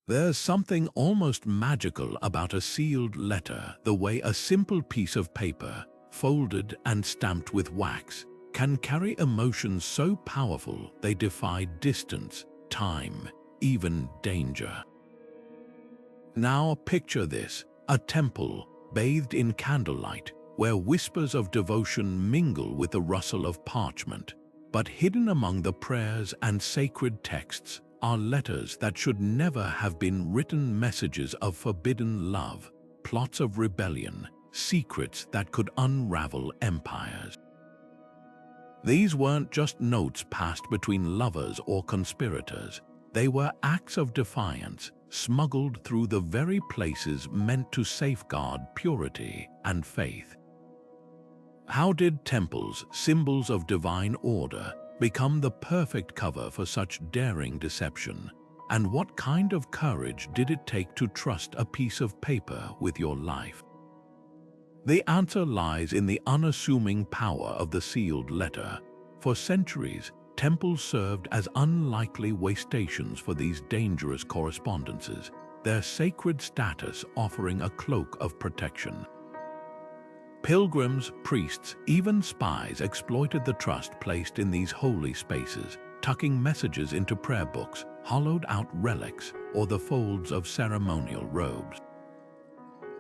There's something almost magical about a sealed letter, the way a simple piece of paper, folded and stamped with wax, can carry emotions so powerful they defy distance, time, even danger. Now picture this, a temple bathed in candlelight, where whispers of devotion mingle with the rustle of parchment, but hidden among the prayers and sacred texts are letters that should never have been written, messages of forbidden love, plots of rebellion, secrets that could unravel empires. These weren't just notes passed between lovers or conspirators. They were acts of defiance, smuggled through the very places meant to safeguard purity and faith. How did temples, symbols of divine order, become the perfect cover for such daring deception? And what kind of courage did it take to trust a piece of paper with your life? The answer lies in the unassuming power of the sealed letter. For centuries, temples served as unlikely wastations for these dangerous correspondences, their sacred status offering a cloak of protection. Pilgrims, priests, even spies exploited the trust placed in these holy spaces, tucking messages into prayer books, hollowed-out relics, or the folds of ceremonial robes.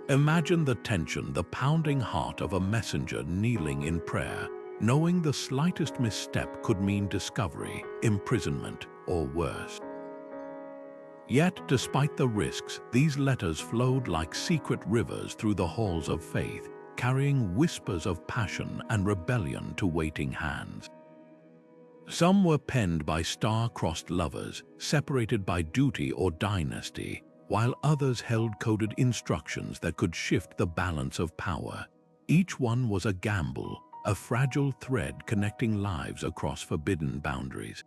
Imagine the tension, the pounding heart of a messenger kneeling in prayer, knowing the slightest misstep could mean discovery, imprisonment, or worse. Yet, despite the risks, these letters flowed like secret rivers through the halls of faith, carrying whispers of passion and rebellion to waiting hands. Some were penned by star-crossed lovers, separated by duty or dynasty, while others held coded instructions that could shift the balance of power. Each one was a gamble, a fragile thread connecting lives across forbidden boundaries.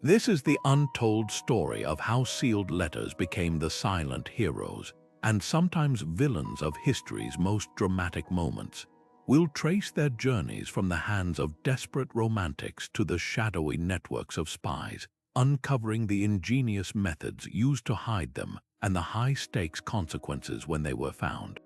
This is the untold story of how sealed letters became the silent heroes, and sometimes villains of history's most dramatic moments. We'll trace their journeys from the hands of desperate romantics to the shadowy networks of spies, uncovering the ingenious methods used to hide them and the high-stakes consequences when they were found.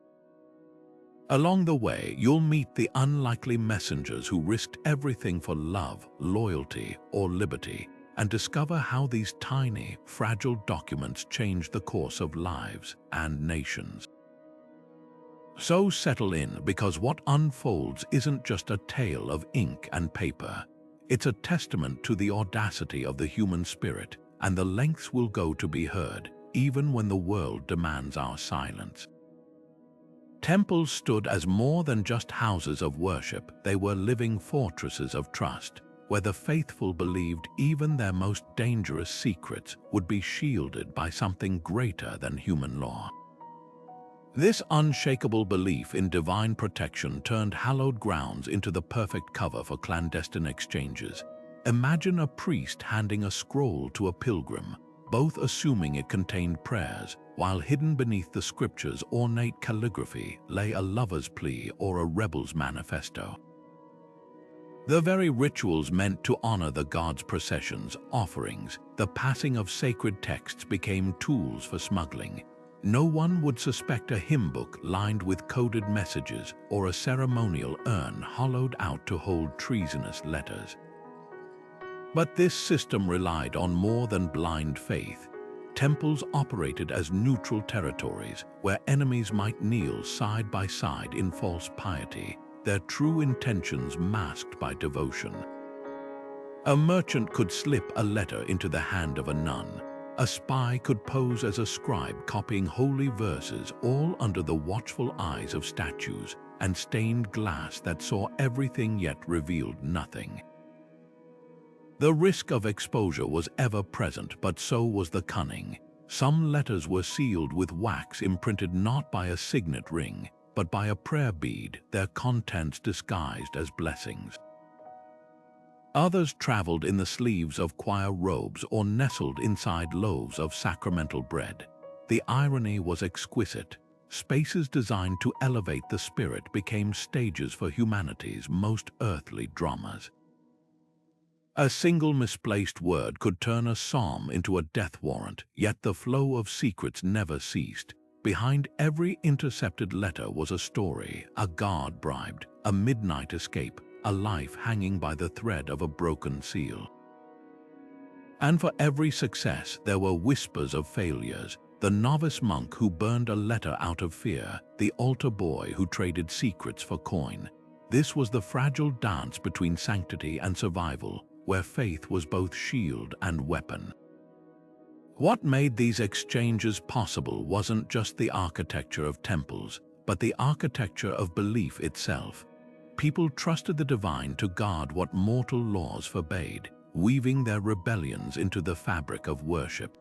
Along the way, you'll meet the unlikely messengers who risked everything for love, loyalty, or liberty, and discover how these tiny, fragile documents change the course of lives and nations. So settle in, because what unfolds isn't just a tale of ink and paper. It's a testament to the audacity of the human spirit and the lengths we'll go to be heard, even when the world demands our silence. Temples stood as more than just houses of worship. They were living fortresses of trust, where the faithful believed even their most dangerous secrets would be shielded by something greater than human law. This unshakable belief in divine protection turned hallowed grounds into the perfect cover for clandestine exchanges. Imagine a priest handing a scroll to a pilgrim, both assuming it contained prayers, while hidden beneath the scripture's ornate calligraphy lay a lover's plea or a rebel's manifesto. The very rituals meant to honor the gods' processions, offerings, the passing of sacred texts became tools for smuggling. No one would suspect a hymn book lined with coded messages or a ceremonial urn hollowed out to hold treasonous letters. But this system relied on more than blind faith. Temples operated as neutral territories where enemies might kneel side by side in false piety, their true intentions masked by devotion. A merchant could slip a letter into the hand of a nun. A spy could pose as a scribe copying holy verses, all under the watchful eyes of statues and stained glass that saw everything yet revealed nothing. The risk of exposure was ever present, but so was the cunning. Some letters were sealed with wax imprinted not by a signet ring, but by a prayer bead, their contents disguised as blessings. Others traveled in the sleeves of choir robes or nestled inside loaves of sacramental bread. The irony was exquisite. Spaces designed to elevate the spirit became stages for humanity's most earthly dramas. A single misplaced word could turn a psalm into a death warrant, yet the flow of secrets never ceased. Behind every intercepted letter was a story, a guard bribed, a midnight escape, a life hanging by the thread of a broken seal. And for every success, there were whispers of failures. The novice monk who burned a letter out of fear, the altar boy who traded secrets for coin. This was the fragile dance between sanctity and survival, where faith was both shield and weapon. What made these exchanges possible wasn't just the architecture of temples, but the architecture of belief itself. People trusted the divine to guard what mortal laws forbade, weaving their rebellions into the fabric of worship.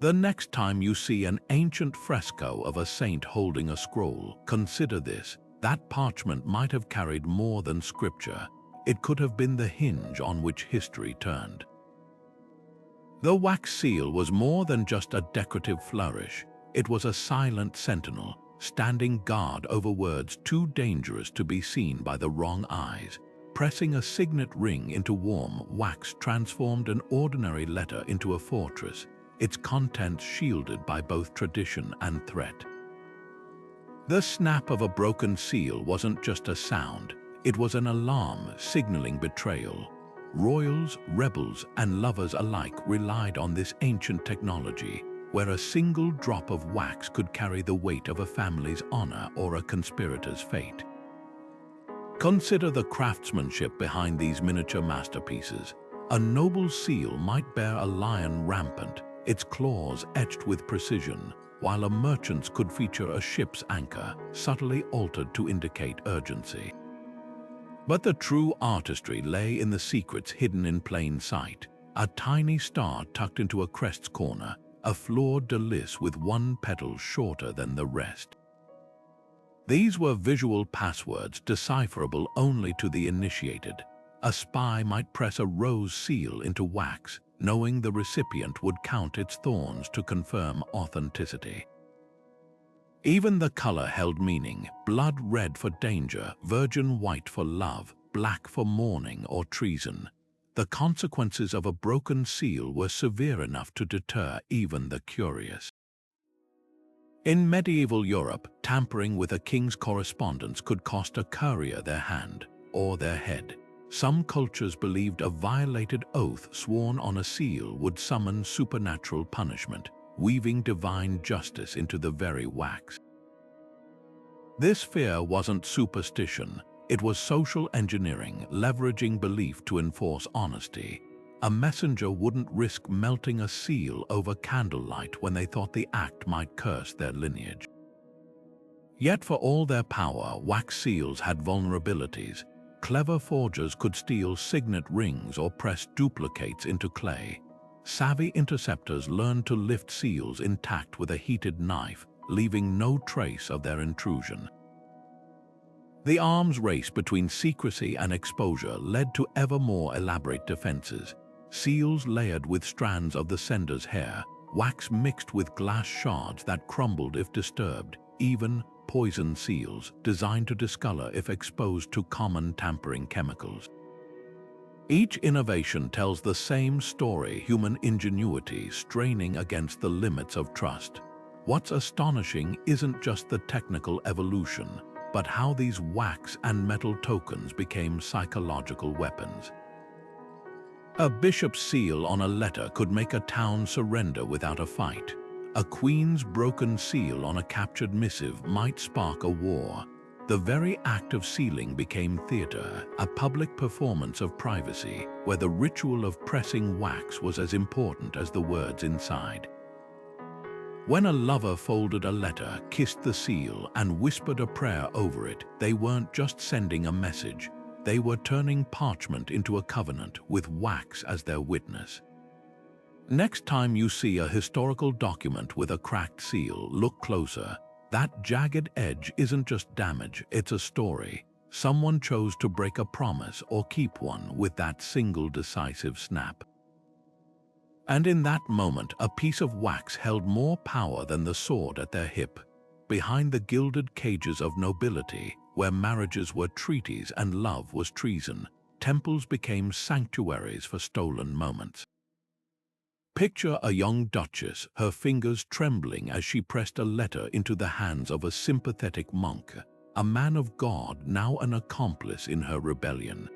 The next time you see an ancient fresco of a saint holding a scroll, consider this: that parchment might have carried more than scripture. It could have been the hinge on which history turned. The wax seal was more than just a decorative flourish. It was a silent sentinel, standing guard over words too dangerous to be seen by the wrong eyes. Pressing a signet ring into warm wax transformed an ordinary letter into a fortress, its contents shielded by both tradition and threat. The snap of a broken seal wasn't just a sound, it was an alarm signaling betrayal. Royals, rebels, and lovers alike relied on this ancient technology, where a single drop of wax could carry the weight of a family's honor or a conspirator's fate. Consider the craftsmanship behind these miniature masterpieces. A noble seal might bear a lion rampant, its claws etched with precision, while a merchant's could feature a ship's anchor, subtly altered to indicate urgency. But the true artistry lay in the secrets hidden in plain sight. A tiny star tucked into a crest's corner, a fleur-de-lis with one petal shorter than the rest. These were visual passwords decipherable only to the initiated. A spy might press a rose seal into wax, knowing the recipient would count its thorns to confirm authenticity. Even the color held meaning: blood red for danger, virgin white for love, black for mourning or treason. The consequences of a broken seal were severe enough to deter even the curious. In medieval Europe, tampering with a king's correspondence could cost a courier their hand or their head. Some cultures believed a violated oath sworn on a seal would summon supernatural punishment, weaving divine justice into the very wax. This fear wasn't superstition, it was social engineering, leveraging belief to enforce honesty. A messenger wouldn't risk melting a seal over candlelight when they thought the act might curse their lineage. Yet for all their power, wax seals had vulnerabilities. Clever forgers could steal signet rings or press duplicates into clay. Savvy interceptors learned to lift seals intact with a heated knife, leaving no trace of their intrusion. The arms race between secrecy and exposure led to ever more elaborate defenses. Seals layered with strands of the sender's hair, wax mixed with glass shards that crumbled if disturbed, even poison seals designed to discolor if exposed to common tampering chemicals. Each innovation tells the same story: human ingenuity straining against the limits of trust. What's astonishing isn't just the technical evolution, but how these wax and metal tokens became psychological weapons. A bishop's seal on a letter could make a town surrender without a fight. A queen's broken seal on a captured missive might spark a war. The very act of sealing became theater, a public performance of privacy, where the ritual of pressing wax was as important as the words inside. When a lover folded a letter, kissed the seal, and whispered a prayer over it, they weren't just sending a message. They were turning parchment into a covenant, with wax as their witness. Next time you see a historical document with a cracked seal, look closer. That jagged edge isn't just damage, it's a story. Someone chose to break a promise or keep one with that single decisive snap. And in that moment, a piece of wax held more power than the sword at their hip. Behind the gilded cages of nobility, where marriages were treaties and love was treason, temples became sanctuaries for stolen moments. Picture a young duchess, her fingers trembling as she pressed a letter into the hands of a sympathetic monk, a man of God now an accomplice in her rebellion.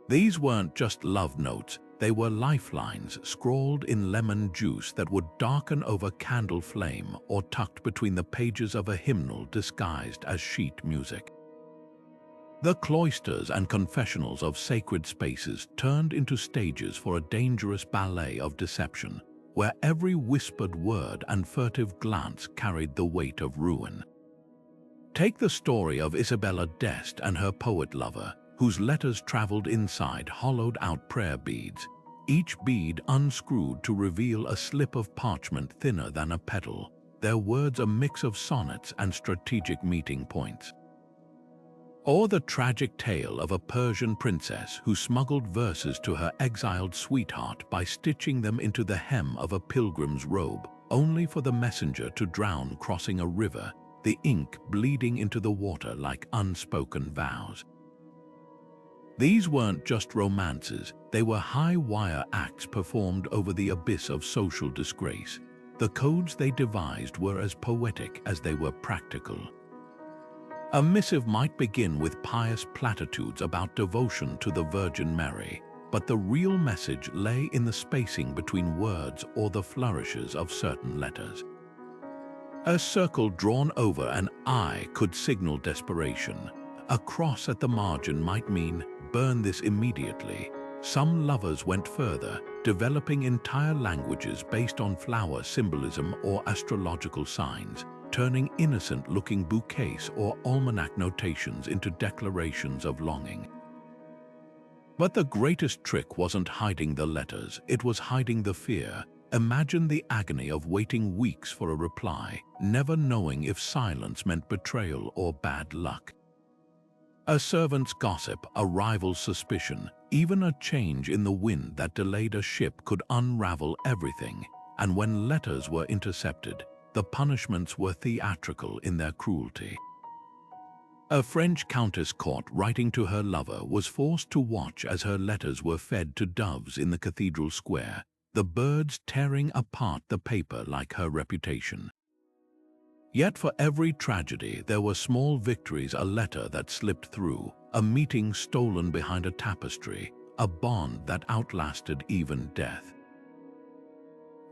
These weren't just love notes, they were lifelines scrawled in lemon juice that would darken over candle flame or tucked between the pages of a hymnal disguised as sheet music. The cloisters and confessionals of sacred spaces turned into stages for a dangerous ballet of deception, where every whispered word and furtive glance carried the weight of ruin. Take the story of Isabella d'Este and her poet lover, whose letters traveled inside hollowed-out prayer beads, each bead unscrewed to reveal a slip of parchment thinner than a petal, their words a mix of sonnets and strategic meeting points. Or the tragic tale of a Persian princess who smuggled verses to her exiled sweetheart by stitching them into the hem of a pilgrim's robe, only for the messenger to drown crossing a river, the ink bleeding into the water like unspoken vows. These weren't just romances, they were high-wire acts performed over the abyss of social disgrace. The codes they devised were as poetic as they were practical. A missive might begin with pious platitudes about devotion to the Virgin Mary, but the real message lay in the spacing between words or the flourishes of certain letters. A circle drawn over an I could signal desperation. A cross at the margin might mean, burn this immediately. Some lovers went further, developing entire languages based on flower symbolism or astrological signs, turning innocent-looking bouquets or almanac notations into declarations of longing. But the greatest trick wasn't hiding the letters, it was hiding the fear. Imagine the agony of waiting weeks for a reply, never knowing if silence meant betrayal or bad luck. A servant's gossip, a rival's suspicion, even a change in the wind that delayed a ship could unravel everything, and when letters were intercepted, the punishments were theatrical in their cruelty. A French countess caught writing to her lover was forced to watch as her letters were fed to doves in the cathedral square, the birds tearing apart the paper like her reputation. Yet for every tragedy there were small victories, a letter that slipped through, a meeting stolen behind a tapestry, a bond that outlasted even death.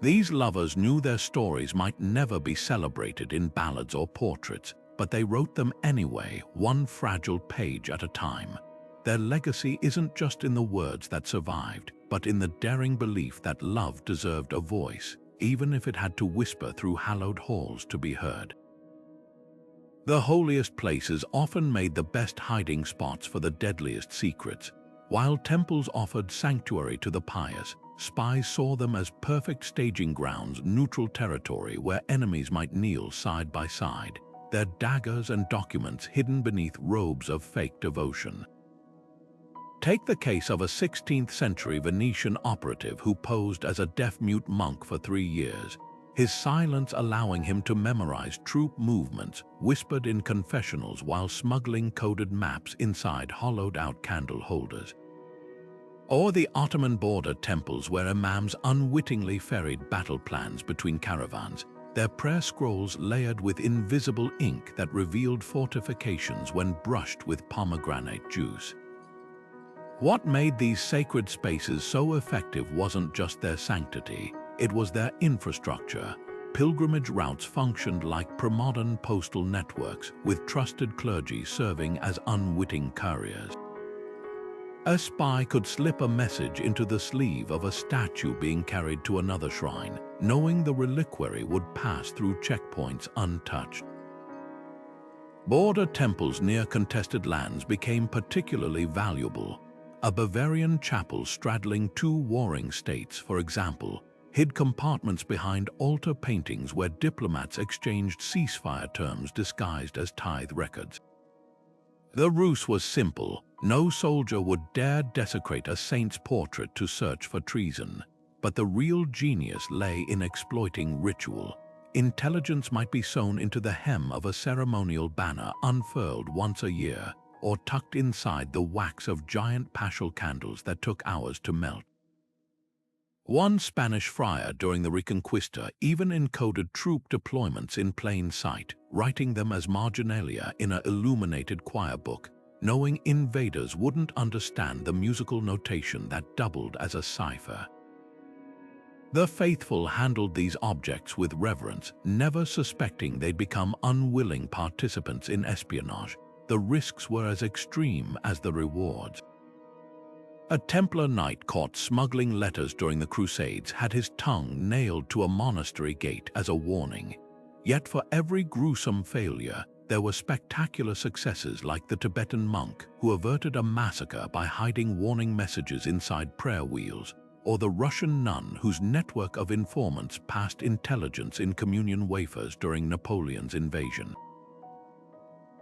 These lovers knew their stories might never be celebrated in ballads or portraits, but they wrote them anyway, one fragile page at a time. Their legacy isn't just in the words that survived, but in the daring belief that love deserved a voice, even if it had to whisper through hallowed halls to be heard. The holiest places often made the best hiding spots for the deadliest secrets. While temples offered sanctuary to the pious, spies saw them as perfect staging grounds, neutral territory where enemies might kneel side by side, their daggers and documents hidden beneath robes of fake devotion. Take the case of a 16th-century Venetian operative who posed as a deaf-mute monk for 3 years, his silence allowing him to memorize troop movements, whispered in confessionals while smuggling coded maps inside hollowed-out candle holders. Or the Ottoman border temples where imams unwittingly ferried battle plans between caravans, their prayer scrolls layered with invisible ink that revealed fortifications when brushed with pomegranate juice. What made these sacred spaces so effective wasn't just their sanctity, it was their infrastructure. Pilgrimage routes functioned like pre-modern postal networks, with trusted clergy serving as unwitting couriers. A spy could slip a message into the sleeve of a statue being carried to another shrine, knowing the reliquary would pass through checkpoints untouched. Border temples near contested lands became particularly valuable. A Bavarian chapel straddling 2 warring states, for example, hid compartments behind altar paintings where diplomats exchanged ceasefire terms disguised as tithe records. The ruse was simple. No soldier would dare desecrate a saint's portrait to search for treason. But the real genius lay in exploiting ritual. Intelligence might be sewn into the hem of a ceremonial banner unfurled once a year, or tucked inside the wax of giant paschal candles that took hours to melt. One Spanish friar during the Reconquista even encoded troop deployments in plain sight, writing them as marginalia in an illuminated choir book, knowing invaders wouldn't understand the musical notation that doubled as a cipher. The faithful handled these objects with reverence, never suspecting they'd become unwilling participants in espionage. The risks were as extreme as the rewards. A Templar knight caught smuggling letters during the Crusades had his tongue nailed to a monastery gate as a warning. Yet for every gruesome failure, there were spectacular successes, like the Tibetan monk who averted a massacre by hiding warning messages inside prayer wheels, or the Russian nun whose network of informants passed intelligence in communion wafers during Napoleon's invasion.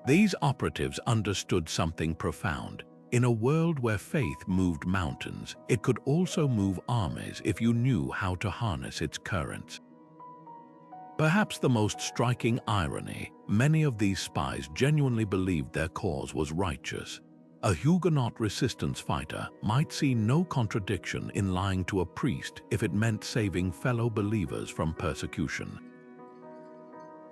These operatives understood something profound. In a world where faith moved mountains, it could also move armies if you knew how to harness its currents. Perhaps the most striking irony, many of these spies genuinely believed their cause was righteous. A Huguenot resistance fighter might see no contradiction in lying to a priest if it meant saving fellow believers from persecution.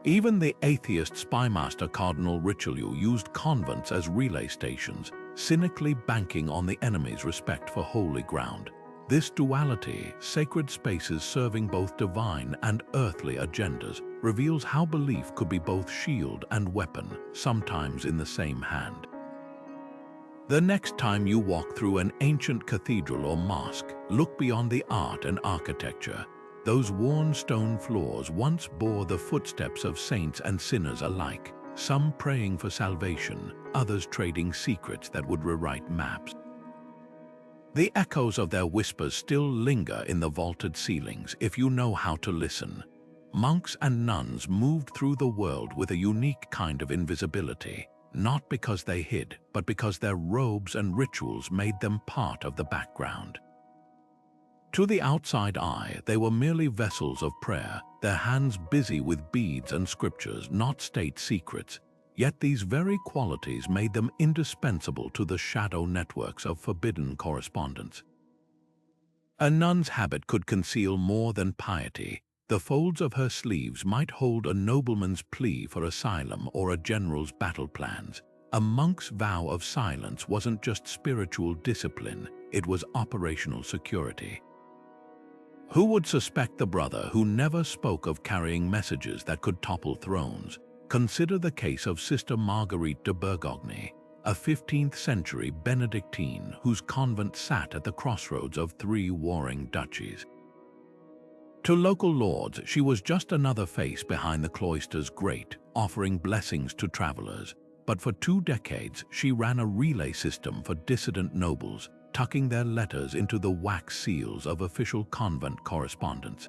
Even the atheist spymaster Cardinal Richelieu used convents as relay stations, cynically banking on the enemy's respect for holy ground. This duality, sacred spaces serving both divine and earthly agendas, reveals how belief could be both shield and weapon, sometimes in the same hand. The next time you walk through an ancient cathedral or mosque, look beyond the art and architecture. Those worn stone floors once bore the footsteps of saints and sinners alike, some praying for salvation, others trading secrets that would rewrite maps. The echoes of their whispers still linger in the vaulted ceilings if you know how to listen. Monks and nuns moved through the world with a unique kind of invisibility, not because they hid, but because their robes and rituals made them part of the background. To the outside eye, they were merely vessels of prayer, their hands busy with beads and scriptures, not state secrets. Yet these very qualities made them indispensable to the shadow networks of forbidden correspondence. A nun's habit could conceal more than piety. The folds of her sleeves might hold a nobleman's plea for asylum or a general's battle plans. A monk's vow of silence wasn't just spiritual discipline, it was operational security. Who would suspect the brother who never spoke of carrying messages that could topple thrones? Consider the case of Sister Marguerite de Bourgogne, a 15th-century Benedictine whose convent sat at the crossroads of three warring duchies. To local lords, she was just another face behind the cloister's grate, offering blessings to travelers. But for 2 decades, she ran a relay system for dissident nobles, tucking their letters into the wax seals of official convent correspondence.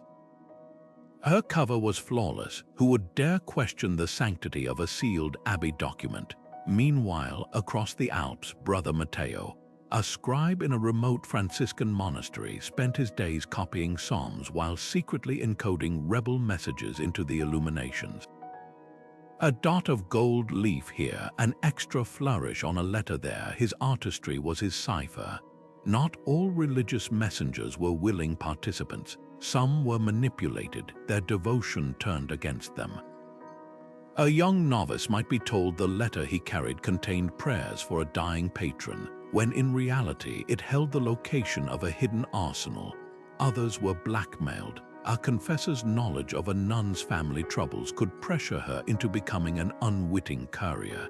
Her cover was flawless. Who would dare question the sanctity of a sealed abbey document? Meanwhile, across the Alps, Brother Matteo, a scribe in a remote Franciscan monastery, spent his days copying psalms while secretly encoding rebel messages into the illuminations. A dot of gold leaf here, an extra flourish on a letter there, his artistry was his cipher. Not all religious messengers were willing participants. Some were manipulated, their devotion turned against them. A young novice might be told the letter he carried contained prayers for a dying patron, when in reality it held the location of a hidden arsenal. Others were blackmailed. A confessor's knowledge of a nun's family troubles could pressure her into becoming an unwitting courier.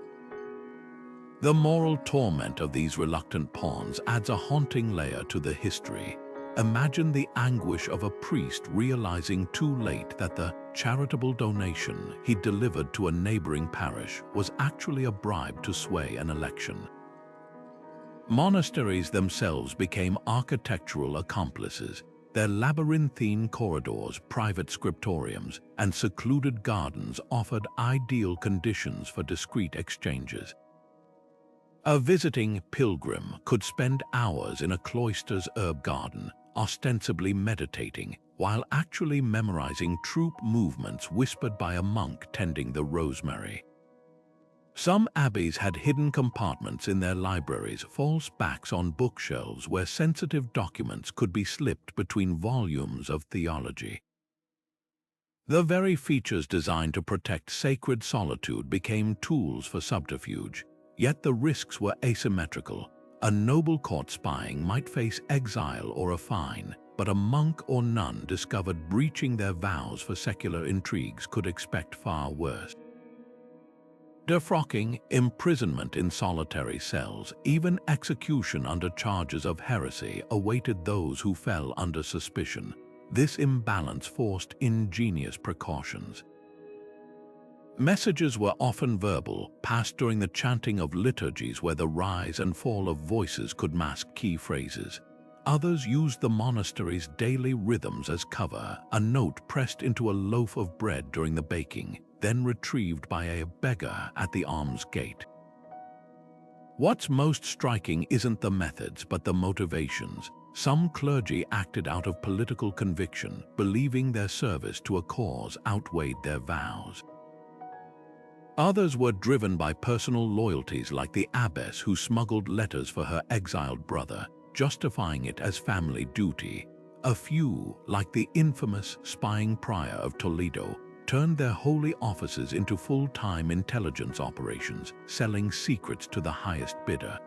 The moral torment of these reluctant pawns adds a haunting layer to the history. Imagine the anguish of a priest realizing too late that the charitable donation he delivered to a neighboring parish was actually a bribe to sway an election. Monasteries themselves became architectural accomplices. Their labyrinthine corridors, private scriptoriums, and secluded gardens offered ideal conditions for discreet exchanges. A visiting pilgrim could spend hours in a cloister's herb garden, ostensibly meditating, while actually memorizing troop movements whispered by a monk tending the rosemary. Some abbeys had hidden compartments in their libraries, false backs on bookshelves where sensitive documents could be slipped between volumes of theology. The very features designed to protect sacred solitude became tools for subterfuge, yet the risks were asymmetrical. A noble caught spying might face exile or a fine, but a monk or nun discovered breaching their vows for secular intrigues could expect far worse. Defrocking, imprisonment in solitary cells, even execution under charges of heresy awaited those who fell under suspicion. This imbalance forced ingenious precautions. Messages were often verbal, passed during the chanting of liturgies where the rise and fall of voices could mask key phrases. Others used the monastery's daily rhythms as cover, a note pressed into a loaf of bread during the baking, then retrieved by a beggar at the alms gate. What's most striking isn't the methods, but the motivations. Some clergy acted out of political conviction, believing their service to a cause outweighed their vows. Others were driven by personal loyalties, like the abbess who smuggled letters for her exiled brother, justifying it as family duty. A few, like the infamous spying prior of Toledo, turned their holy offices into full-time intelligence operations, selling secrets to the highest bidder.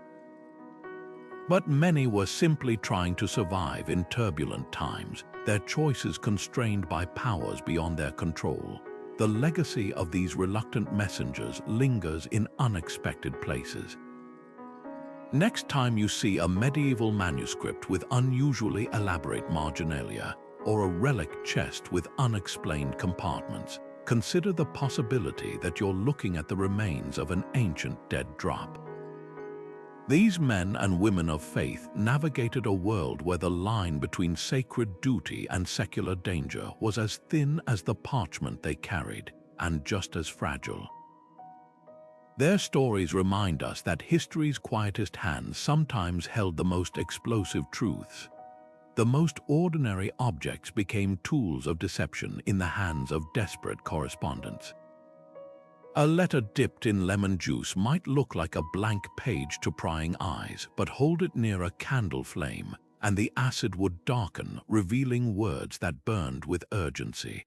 But many were simply trying to survive in turbulent times, their choices constrained by powers beyond their control. The legacy of these reluctant messengers lingers in unexpected places. Next time you see a medieval manuscript with unusually elaborate marginalia, or a relic chest with unexplained compartments, consider the possibility that you're looking at the remains of an ancient dead drop. These men and women of faith navigated a world where the line between sacred duty and secular danger was as thin as the parchment they carried, and just as fragile. Their stories remind us that history's quietest hands sometimes held the most explosive truths. The most ordinary objects became tools of deception in the hands of desperate correspondents. A letter dipped in lemon juice might look like a blank page to prying eyes, but hold it near a candle flame, and the acid would darken, revealing words that burned with urgency.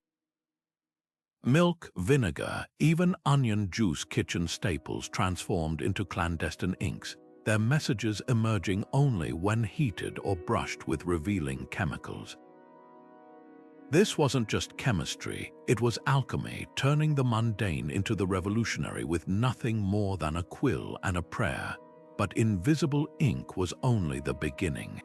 Milk, vinegar, even onion juice, kitchen staples transformed into clandestine inks, their messages emerging only when heated or brushed with revealing chemicals. This wasn't just chemistry, it was alchemy, turning the mundane into the revolutionary with nothing more than a quill and a prayer. But invisible ink was only the beginning.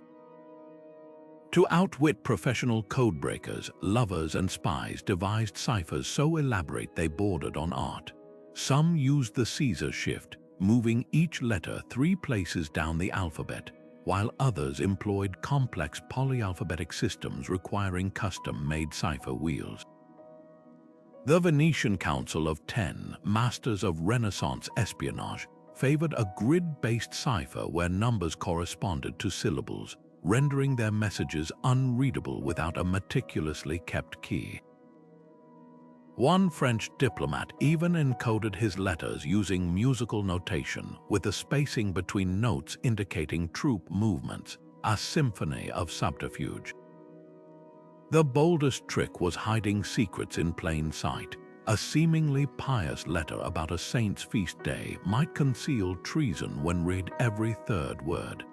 To outwit professional codebreakers, lovers and spies devised ciphers so elaborate they bordered on art. Some used the Caesar shift, moving each letter 3 places down the alphabet, while others employed complex polyalphabetic systems requiring custom-made cipher wheels. The Venetian Council of 10, masters of Renaissance espionage, favored a grid-based cipher where numbers corresponded to syllables, rendering their messages unreadable without a meticulously kept key. One French diplomat even encoded his letters using musical notation, with the spacing between notes indicating troop movements, a symphony of subterfuge. The boldest trick was hiding secrets in plain sight. A seemingly pious letter about a saint's feast day might conceal treason when read every third word.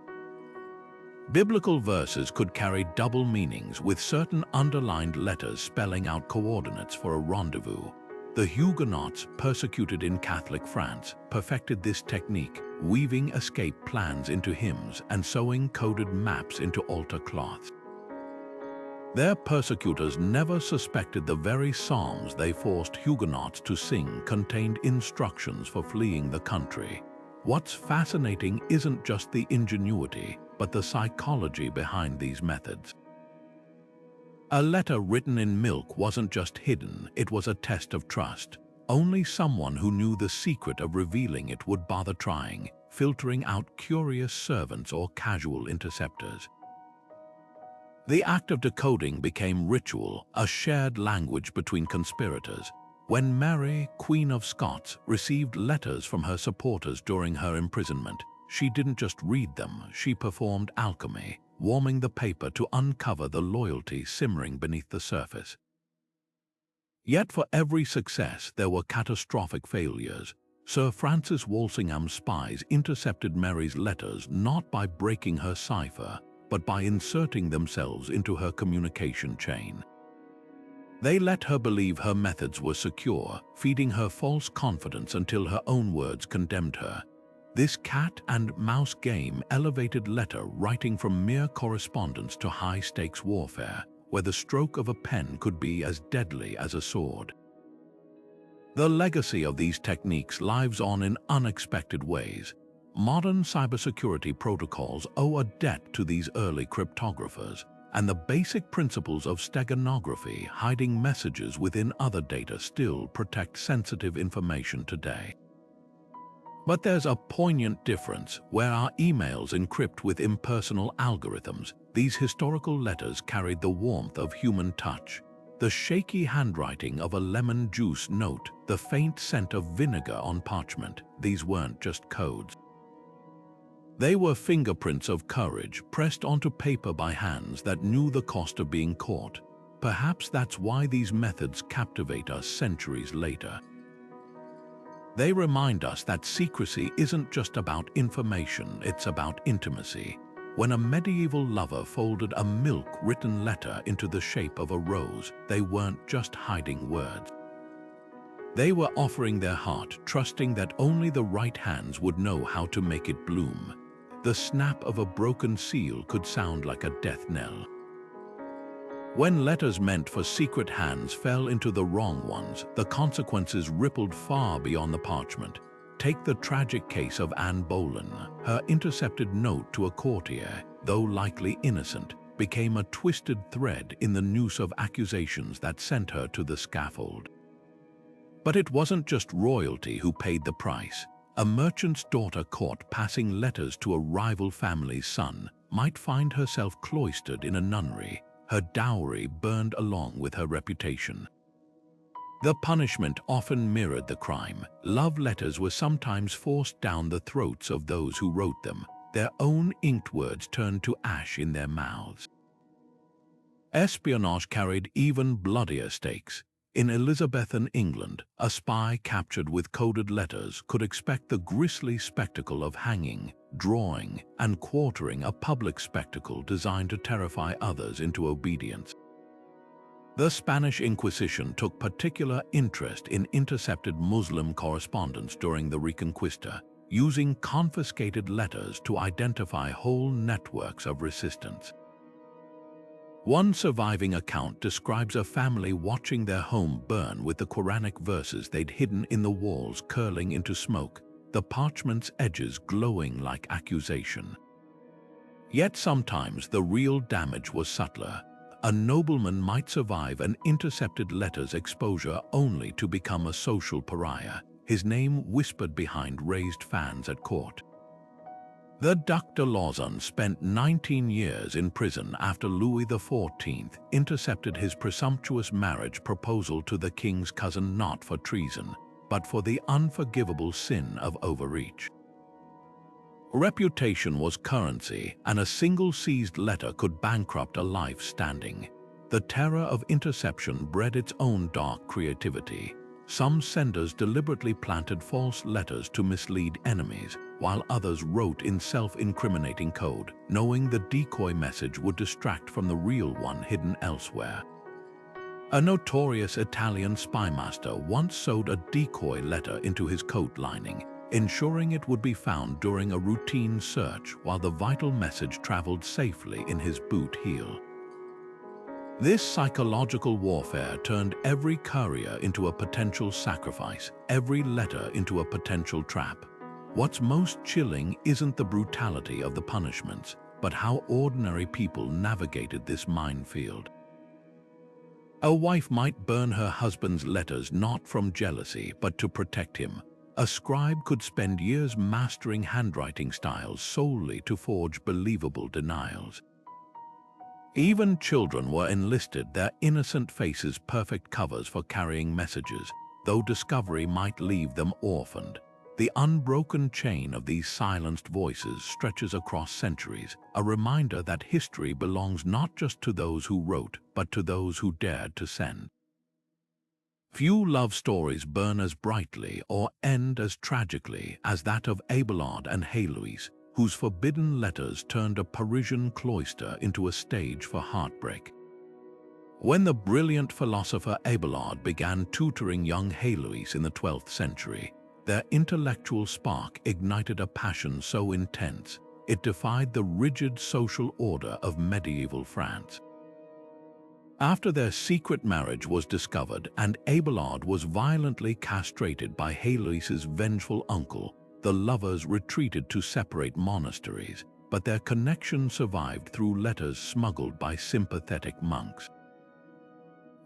Biblical verses could carry double meanings, with certain underlined letters spelling out coordinates for a rendezvous. The Huguenots, persecuted in Catholic France, perfected this technique, weaving escape plans into hymns and sewing coded maps into altar cloths. Their persecutors never suspected the very psalms they forced Huguenots to sing contained instructions for fleeing the country. What's fascinating isn't just the ingenuity, but the psychology behind these methods. A letter written in milk wasn't just hidden, it was a test of trust. Only someone who knew the secret of revealing it would bother trying, filtering out curious servants or casual interceptors. The act of decoding became ritual, a shared language between conspirators. When Mary, Queen of Scots, received letters from her supporters during her imprisonment, she didn't just read them, she performed alchemy, warming the paper to uncover the loyalty simmering beneath the surface. Yet for every success there were catastrophic failures. Sir Francis Walsingham's spies intercepted Mary's letters not by breaking her cipher, but by inserting themselves into her communication chain. They let her believe her methods were secure, feeding her false confidence until her own words condemned her. This cat-and-mouse game elevated letter writing from mere correspondence to high-stakes warfare, where the stroke of a pen could be as deadly as a sword. The legacy of these techniques lives on in unexpected ways. Modern cybersecurity protocols owe a debt to these early cryptographers, and the basic principles of steganography, hiding messages within other data, still protect sensitive information today. But there's a poignant difference. Where our emails encrypt with impersonal algorithms, these historical letters carried the warmth of human touch. The shaky handwriting of a lemon juice note, the faint scent of vinegar on parchment, these weren't just codes. They were fingerprints of courage pressed onto paper by hands that knew the cost of being caught. Perhaps that's why these methods captivate us centuries later. They remind us that secrecy isn't just about information, it's about intimacy. When a medieval lover folded a milk-written letter into the shape of a rose, they weren't just hiding words. They were offering their heart, trusting that only the right hands would know how to make it bloom. The snap of a broken seal could sound like a death knell. When letters meant for secret hands fell into the wrong ones, the consequences rippled far beyond the parchment. Take the tragic case of Anne Boleyn. Her intercepted note to a courtier, though likely innocent, became a twisted thread in the noose of accusations that sent her to the scaffold. But it wasn't just royalty who paid the price. A merchant's daughter caught passing letters to a rival family's son might find herself cloistered in a nunnery, her dowry burned along with her reputation. The punishment often mirrored the crime. Love letters were sometimes forced down the throats of those who wrote them, their own inked words turned to ash in their mouths. Espionage carried even bloodier stakes. In Elizabethan England, a spy captured with coded letters could expect the grisly spectacle of hanging, drawing, and quartering, a public spectacle designed to terrify others into obedience. The Spanish Inquisition took particular interest in intercepted Muslim correspondence during the Reconquista, using confiscated letters to identify whole networks of resistance. One surviving account describes a family watching their home burn with the Quranic verses they'd hidden in the walls curling into smoke, the parchment's edges glowing like accusation. Yet sometimes the real damage was subtler. A nobleman might survive an intercepted letter's exposure only to become a social pariah, his name whispered behind raised fans at court. The Duc de Lauzun spent 19 years in prison after Louis XIV intercepted his presumptuous marriage proposal to the king's cousin, not for treason, but for the unforgivable sin of overreach. Reputation was currency, and a single seized letter could bankrupt a life standing. The terror of interception bred its own dark creativity. Some senders deliberately planted false letters to mislead enemies, while others wrote in self-incriminating code, knowing the decoy message would distract from the real one hidden elsewhere. A notorious Italian spymaster once sewed a decoy letter into his coat lining, ensuring it would be found during a routine search while the vital message traveled safely in his boot heel. This psychological warfare turned every courier into a potential sacrifice, every letter into a potential trap. What's most chilling isn't the brutality of the punishments, but how ordinary people navigated this minefield. A wife might burn her husband's letters not from jealousy, but to protect him. A scribe could spend years mastering handwriting styles solely to forge believable denials. Even children were enlisted, their innocent faces perfect covers for carrying messages. though discovery might leave them orphaned. The unbroken chain of these silenced voices stretches across centuries, a reminder that history belongs not just to those who wrote, but to those who dared to send. Few love stories burn as brightly or end as tragically as that of Abelard and Heloise, whose forbidden letters turned a Parisian cloister into a stage for heartbreak. When the brilliant philosopher Abelard began tutoring young Heloise in the 12th century, their intellectual spark ignited a passion so intense it defied the rigid social order of medieval France. After their secret marriage was discovered and Abelard was violently castrated by Heloise's vengeful uncle, the lovers retreated to separate monasteries, but their connection survived through letters smuggled by sympathetic monks.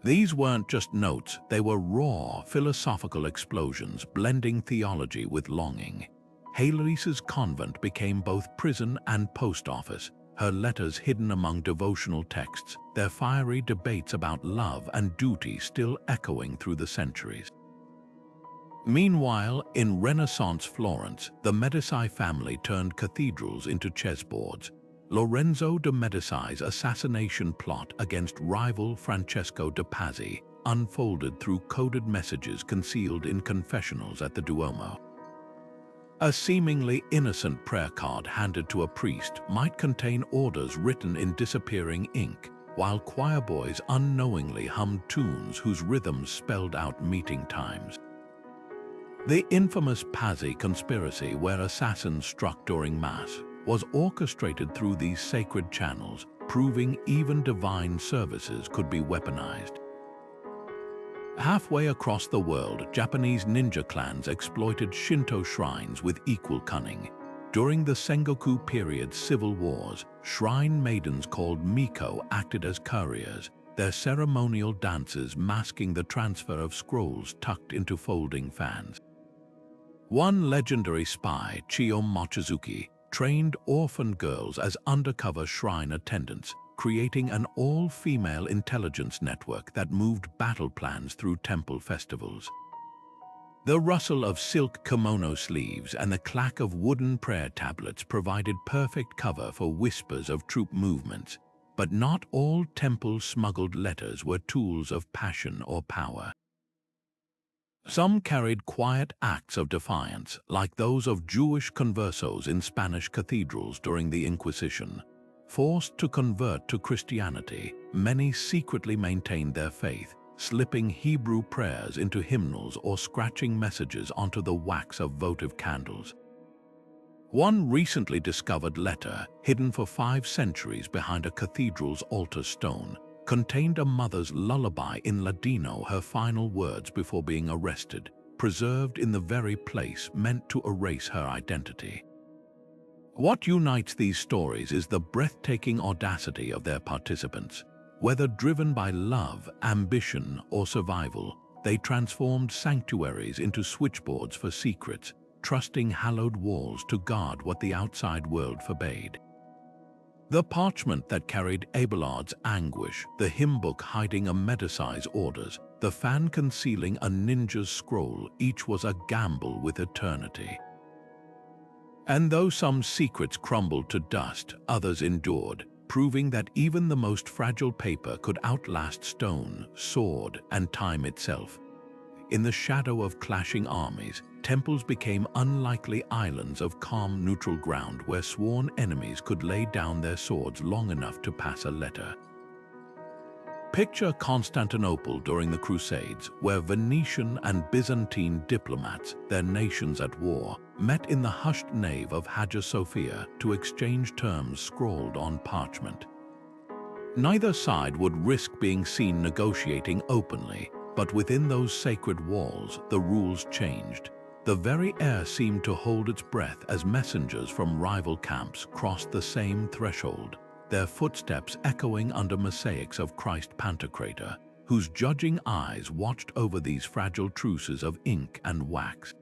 These weren't just notes, they were raw, philosophical explosions blending theology with longing. Heloise's convent became both prison and post office, her letters hidden among devotional texts, their fiery debates about love and duty still echoing through the centuries. Meanwhile, in Renaissance Florence, the Medici family turned cathedrals into chessboards. Lorenzo de' Medici's assassination plot against rival Francesco de' Pazzi unfolded through coded messages concealed in confessionals at the Duomo. A seemingly innocent prayer card handed to a priest might contain orders written in disappearing ink, while choir boys unknowingly hummed tunes whose rhythms spelled out meeting times. The infamous Pazzi conspiracy, where assassins struck during Mass, was orchestrated through these sacred channels, proving even divine services could be weaponized. Halfway across the world, Japanese ninja clans exploited Shinto shrines with equal cunning. During the Sengoku period's civil wars, shrine maidens called Miko acted as couriers, their ceremonial dances masking the transfer of scrolls tucked into folding fans. One legendary spy, Chiyo Mochizuki, trained orphan girls as undercover shrine attendants, creating an all-female intelligence network that moved battle plans through temple festivals. The rustle of silk kimono sleeves and the clack of wooden prayer tablets provided perfect cover for whispers of troop movements, but not all temple-smuggled letters were tools of passion or power. Some carried quiet acts of defiance, like those of Jewish conversos in Spanish cathedrals during the Inquisition. Forced to convert to Christianity, many secretly maintained their faith, slipping Hebrew prayers into hymnals or scratching messages onto the wax of votive candles. One recently discovered letter, hidden for 5 centuries behind a cathedral's altar stone, contained a mother's lullaby in Ladino, her final words before being arrested, preserved in the very place meant to erase her identity. What unites these stories is the breathtaking audacity of their participants. Whether driven by love, ambition, or survival, they transformed sanctuaries into switchboards for secrets, trusting hallowed walls to guard what the outside world forbade. The parchment that carried Abelard's anguish, the hymn book hiding a Medici's orders, the fan concealing a ninja's scroll, each was a gamble with eternity. And though some secrets crumbled to dust, others endured, proving that even the most fragile paper could outlast stone, sword, and time itself. In the shadow of clashing armies, temples became unlikely islands of calm, neutral ground where sworn enemies could lay down their swords long enough to pass a letter. Picture Constantinople during the Crusades, where Venetian and Byzantine diplomats, their nations at war, met in the hushed nave of Hagia Sophia to exchange terms scrawled on parchment. Neither side would risk being seen negotiating openly, but within those sacred walls, the rules changed. The very air seemed to hold its breath as messengers from rival camps crossed the same threshold, their footsteps echoing under mosaics of Christ Pantocrator, whose judging eyes watched over these fragile truces of ink and wax.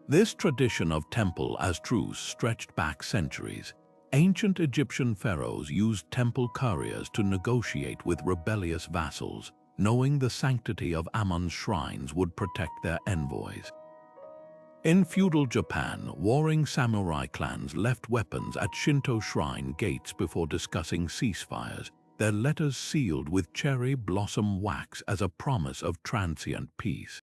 This tradition of temple as truce stretched back centuries. Ancient Egyptian pharaohs used temple couriers to negotiate with rebellious vassals, knowing the sanctity of Ammon's shrines would protect their envoys. In feudal Japan, warring samurai clans left weapons at Shinto shrine gates before discussing ceasefires, their letters sealed with cherry blossom wax as a promise of transient peace.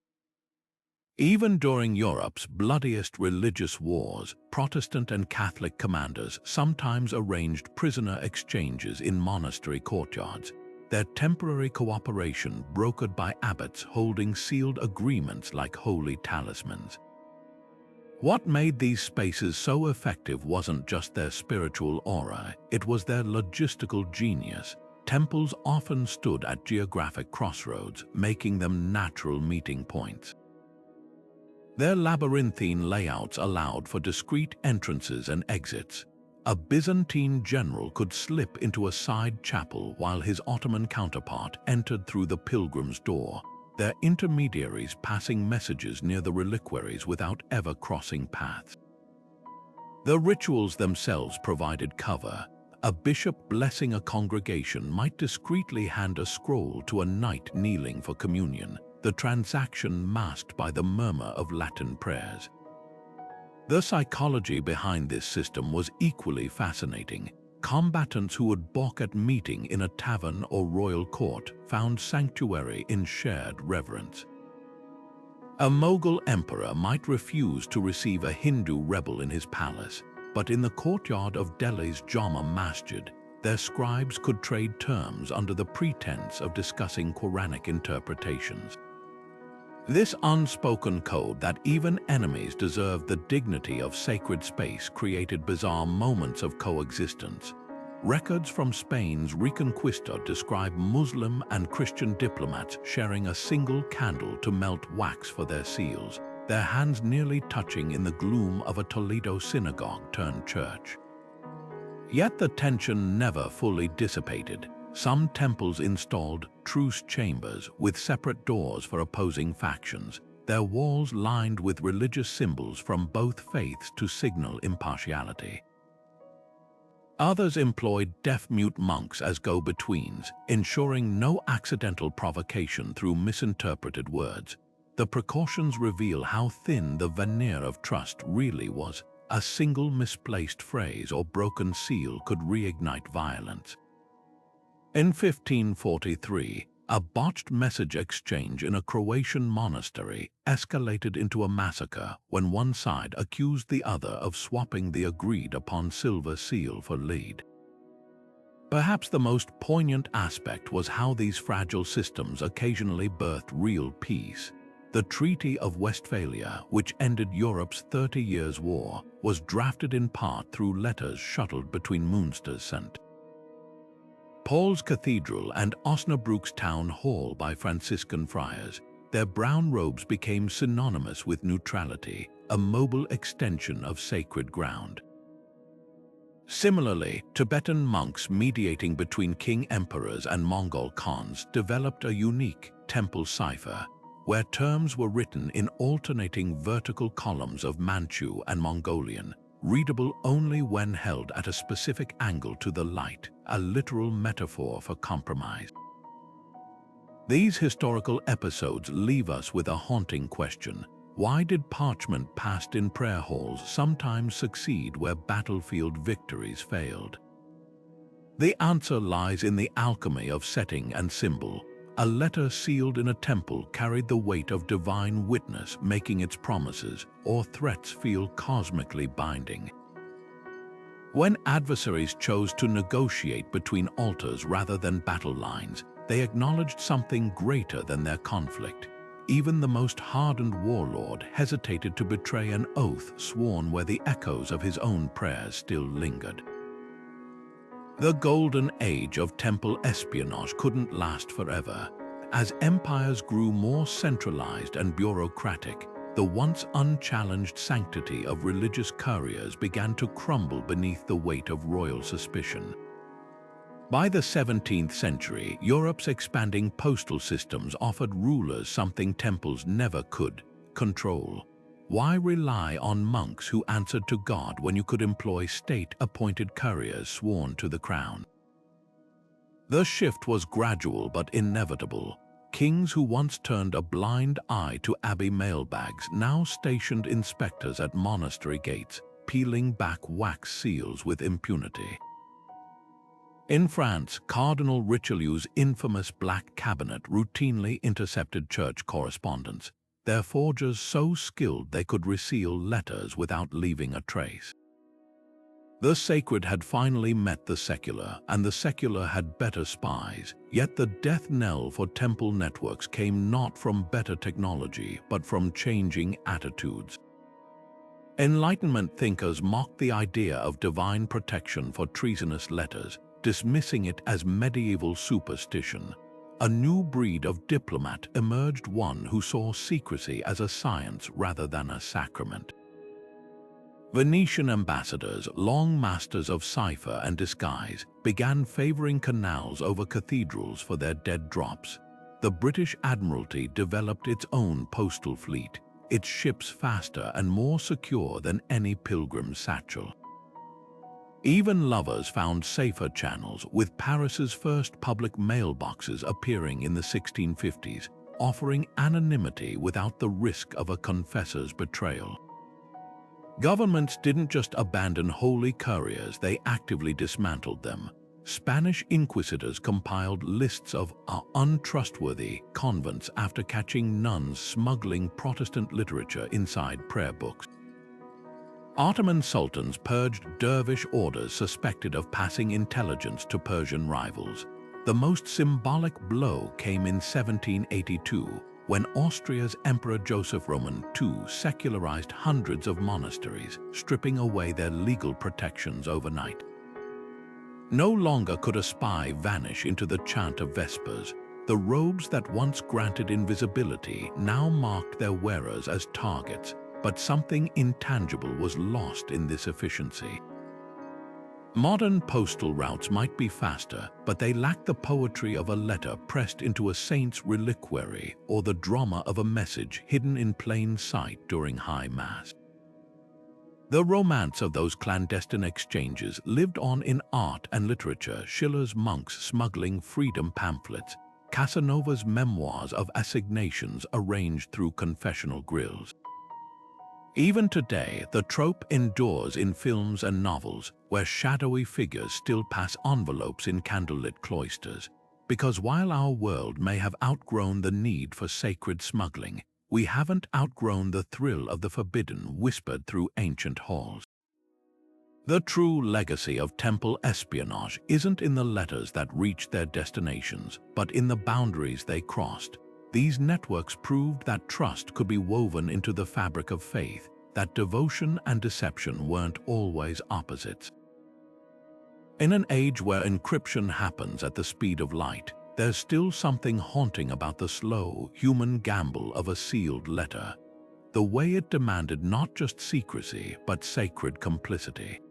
Even during Europe's bloodiest religious wars, Protestant and Catholic commanders sometimes arranged prisoner exchanges in monastery courtyards, their temporary cooperation brokered by abbots holding sealed agreements like holy talismans. What made these spaces so effective wasn't just their spiritual aura, it was their logistical genius. Temples often stood at geographic crossroads, making them natural meeting points. Their labyrinthine layouts allowed for discreet entrances and exits. A Byzantine general could slip into a side chapel while his Ottoman counterpart entered through the pilgrim's door, their intermediaries passing messages near the reliquaries without ever crossing paths. The rituals themselves provided cover. A bishop blessing a congregation might discreetly hand a scroll to a knight kneeling for communion, the transaction masked by the murmur of Latin prayers. The psychology behind this system was equally fascinating. Combatants who would balk at meeting in a tavern or royal court found sanctuary in shared reverence. A Mughal emperor might refuse to receive a Hindu rebel in his palace, but in the courtyard of Delhi's Jama Masjid, their scribes could trade terms under the pretense of discussing Quranic interpretations. This unspoken code that even enemies deserved the dignity of sacred space created bizarre moments of coexistence. Records from Spain's Reconquista describe Muslim and Christian diplomats sharing a single candle to melt wax for their seals, their hands nearly touching in the gloom of a Toledo synagogue-turned-church. Yet the tension never fully dissipated. Some temples installed truce chambers with separate doors for opposing factions, their walls lined with religious symbols from both faiths to signal impartiality. Others employed deaf-mute monks as go-betweens, ensuring no accidental provocation through misinterpreted words. The precautions reveal how thin the veneer of trust really was. A single misplaced phrase or broken seal could reignite violence. In 1543, a botched message exchange in a Croatian monastery escalated into a massacre when one side accused the other of swapping the agreed-upon silver seal for lead. Perhaps the most poignant aspect was how these fragile systems occasionally birthed real peace. The Treaty of Westphalia, which ended Europe's 30 Years' War, was drafted in part through letters shuttled between Münster's St. Paul's Cathedral and Osnabrück's Town Hall by Franciscan friars. Their brown robes became synonymous with neutrality, a mobile extension of sacred ground. Similarly, Tibetan monks mediating between king emperors and Mongol khans developed a unique temple cipher, where terms were written in alternating vertical columns of Manchu and Mongolian, readable only when held at a specific angle to the light, a literal metaphor for compromise. These historical episodes leave us with a haunting question. Why did parchment passed in prayer halls sometimes succeed where battlefield victories failed? The answer lies in the alchemy of setting and symbol. A letter sealed in a temple carried the weight of divine witness, making its promises or threats feel cosmically binding. When adversaries chose to negotiate between altars rather than battle lines, they acknowledged something greater than their conflict. Even the most hardened warlord hesitated to betray an oath sworn where the echoes of his own prayers still lingered. The golden age of temple espionage couldn't last forever. As empires grew more centralized and bureaucratic, the once unchallenged sanctity of religious couriers began to crumble beneath the weight of royal suspicion. By the 17th century, Europe's expanding postal systems offered rulers something temples never could: control. Why rely on monks who answered to God when you could employ state-appointed couriers sworn to the crown? The shift was gradual but inevitable. Kings who once turned a blind eye to abbey mailbags now stationed inspectors at monastery gates, peeling back wax seals with impunity. In France, Cardinal Richelieu's infamous Black Cabinet routinely intercepted church correspondence, their forgers so skilled they could reseal letters without leaving a trace. The sacred had finally met the secular, and the secular had better spies, yet the death knell for temple networks came not from better technology, but from changing attitudes. Enlightenment thinkers mocked the idea of divine protection for treasonous letters, dismissing it as medieval superstition. A new breed of diplomat emerged, one who saw secrecy as a science rather than a sacrament. Venetian ambassadors, long masters of cipher and disguise, began favoring canals over cathedrals for their dead drops. The British Admiralty developed its own postal fleet, its ships faster and more secure than any pilgrim's satchel. Even lovers found safer channels, with Paris's first public mailboxes appearing in the 1650s, offering anonymity without the risk of a confessor's betrayal. Governments didn't just abandon holy couriers, they actively dismantled them. Spanish inquisitors compiled lists of untrustworthy convents after catching nuns smuggling Protestant literature inside prayer books. Ottoman sultans purged dervish orders suspected of passing intelligence to Persian rivals. The most symbolic blow came in 1782, when Austria's Emperor Joseph Roman II secularized hundreds of monasteries, stripping away their legal protections overnight. No longer could a spy vanish into the chant of Vespers. The robes that once granted invisibility now marked their wearers as targets, but something intangible was lost in this efficiency. Modern postal routes might be faster, but they lack the poetry of a letter pressed into a saint's reliquary or the drama of a message hidden in plain sight during High Mass. The romance of those clandestine exchanges lived on in art and literature. Schiller's monks smuggling freedom pamphlets, Casanova's memoirs of assignations arranged through confessional grills. Even today, the trope endures in films and novels, where shadowy figures still pass envelopes in candlelit cloisters. Because while our world may have outgrown the need for sacred smuggling, we haven't outgrown the thrill of the forbidden whispered through ancient halls. The true legacy of temple espionage isn't in the letters that reached their destinations, but in the boundaries they crossed. These networks proved that trust could be woven into the fabric of faith, that devotion and deception weren't always opposites. In an age where encryption happens at the speed of light, there's still something haunting about the slow, human gamble of a sealed letter. The way it demanded not just secrecy, but sacred complicity.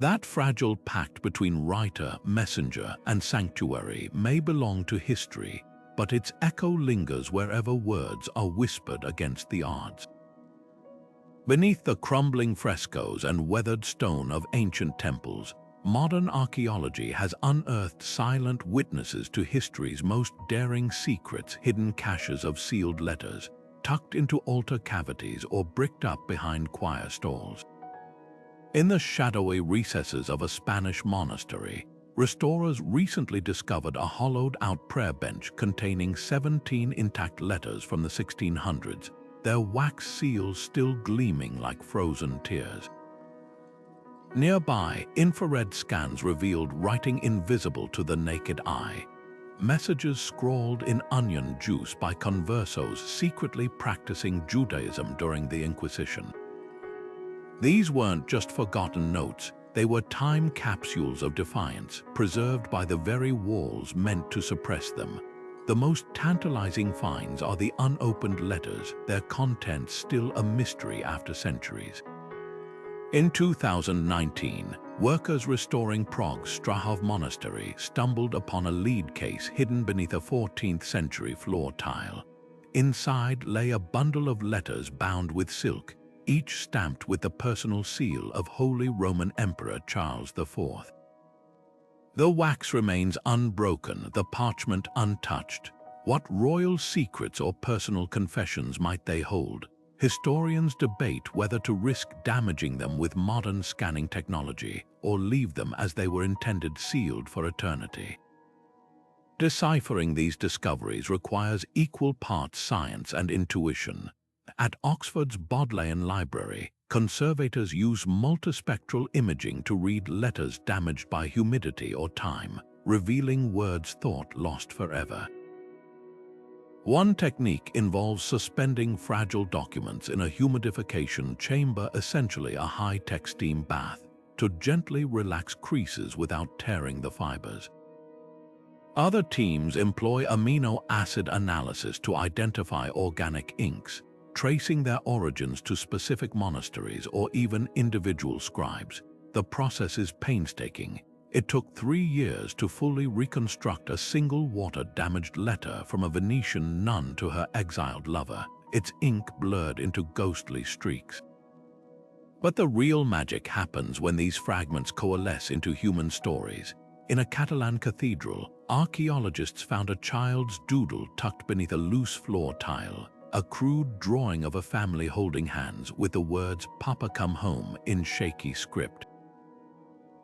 That fragile pact between writer, messenger, and sanctuary may belong to history, but its echo lingers wherever words are whispered against the odds. Beneath the crumbling frescoes and weathered stone of ancient temples, modern archaeology has unearthed silent witnesses to history's most daring secrets, hidden caches of sealed letters, tucked into altar cavities or bricked up behind choir stalls. In the shadowy recesses of a Spanish monastery, restorers recently discovered a hollowed-out prayer bench containing 17 intact letters from the 1600s, their wax seals still gleaming like frozen tears. Nearby, infrared scans revealed writing invisible to the naked eye, messages scrawled in onion juice by Conversos secretly practicing Judaism during the Inquisition. These weren't just forgotten notes, they were time capsules of defiance, preserved by the very walls meant to suppress them. The most tantalizing finds are the unopened letters, their contents still a mystery after centuries. In 2019, workers restoring Prague's Strahov Monastery stumbled upon a lead case hidden beneath a 14th-century floor tile. Inside lay a bundle of letters bound with silk, each stamped with the personal seal of Holy Roman Emperor Charles IV. The wax remains unbroken, the parchment untouched, What royal secrets or personal confessions might they hold? Historians debate whether to risk damaging them with modern scanning technology or leave them as they were intended, sealed for eternity. Deciphering these discoveries requires equal parts science and intuition. At Oxford's Bodleian Library, conservators use multispectral imaging to read letters damaged by humidity or time, revealing words thought lost forever. One technique involves suspending fragile documents in a humidification chamber, essentially a high-tech steam bath, to gently relax creases without tearing the fibers. Other teams employ amino acid analysis to identify organic inks, tracing their origins to specific monasteries or even individual scribes. The process is painstaking. It took 3 years to fully reconstruct a single water-damaged letter from a Venetian nun to her exiled lover, its ink blurred into ghostly streaks. But the real magic happens when these fragments coalesce into human stories. In a Catalan cathedral, archaeologists found a child's doodle tucked beneath a loose floor tile, a crude drawing of a family holding hands with the words "Papa come home" in shaky script.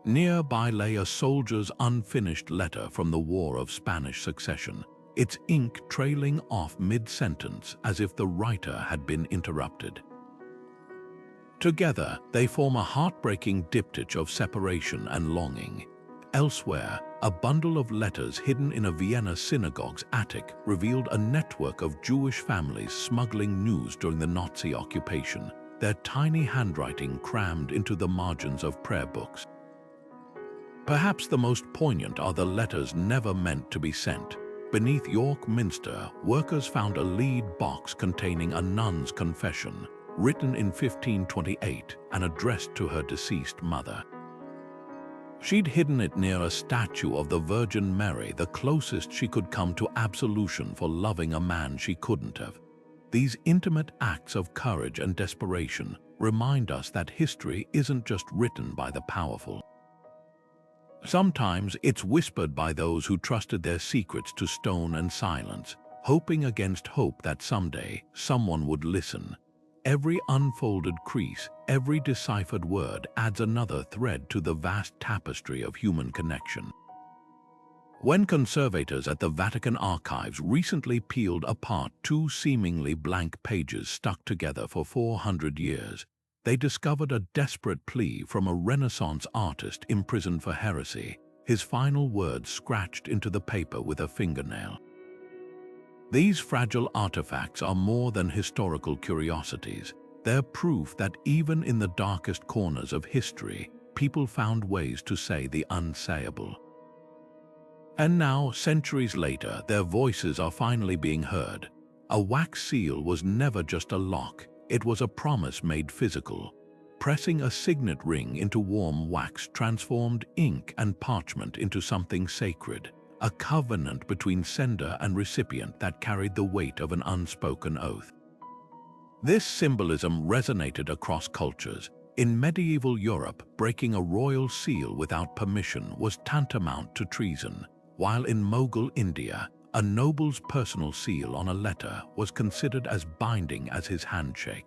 Nearby lay a soldier's unfinished letter from the War of Spanish Succession, its ink trailing off mid-sentence as if the writer had been interrupted. Together, they form a heartbreaking diptych of separation and longing. Elsewhere, a bundle of letters hidden in a Vienna synagogue's attic revealed a network of Jewish families smuggling news during the Nazi occupation, their tiny handwriting crammed into the margins of prayer books. Perhaps the most poignant are the letters never meant to be sent. Beneath York Minster, workers found a lead box containing a nun's confession, written in 1528 and addressed to her deceased mother. She'd hidden it near a statue of the Virgin Mary, the closest she could come to absolution for loving a man she couldn't have. These intimate acts of courage and desperation remind us that history isn't just written by the powerful. Sometimes it's whispered by those who trusted their secrets to stone and silence, hoping against hope that someday someone would listen. Every unfolded crease, every deciphered word adds another thread to the vast tapestry of human connection. When conservators at the Vatican archives recently peeled apart 2 seemingly blank pages stuck together for 400 years, they discovered a desperate plea from a Renaissance artist imprisoned for heresy, his final words scratched into the paper with a fingernail. These fragile artifacts are more than historical curiosities. They're proof that even in the darkest corners of history, people found ways to say the unsayable. And now, centuries later, their voices are finally being heard. A wax seal was never just a lock. It was a promise made physical. Pressing a signet ring into warm wax transformed ink and parchment into something sacred, a covenant between sender and recipient that carried the weight of an unspoken oath. This symbolism resonated across cultures. In medieval Europe, breaking a royal seal without permission was tantamount to treason, while in Mughal India, a noble's personal seal on a letter was considered as binding as his handshake.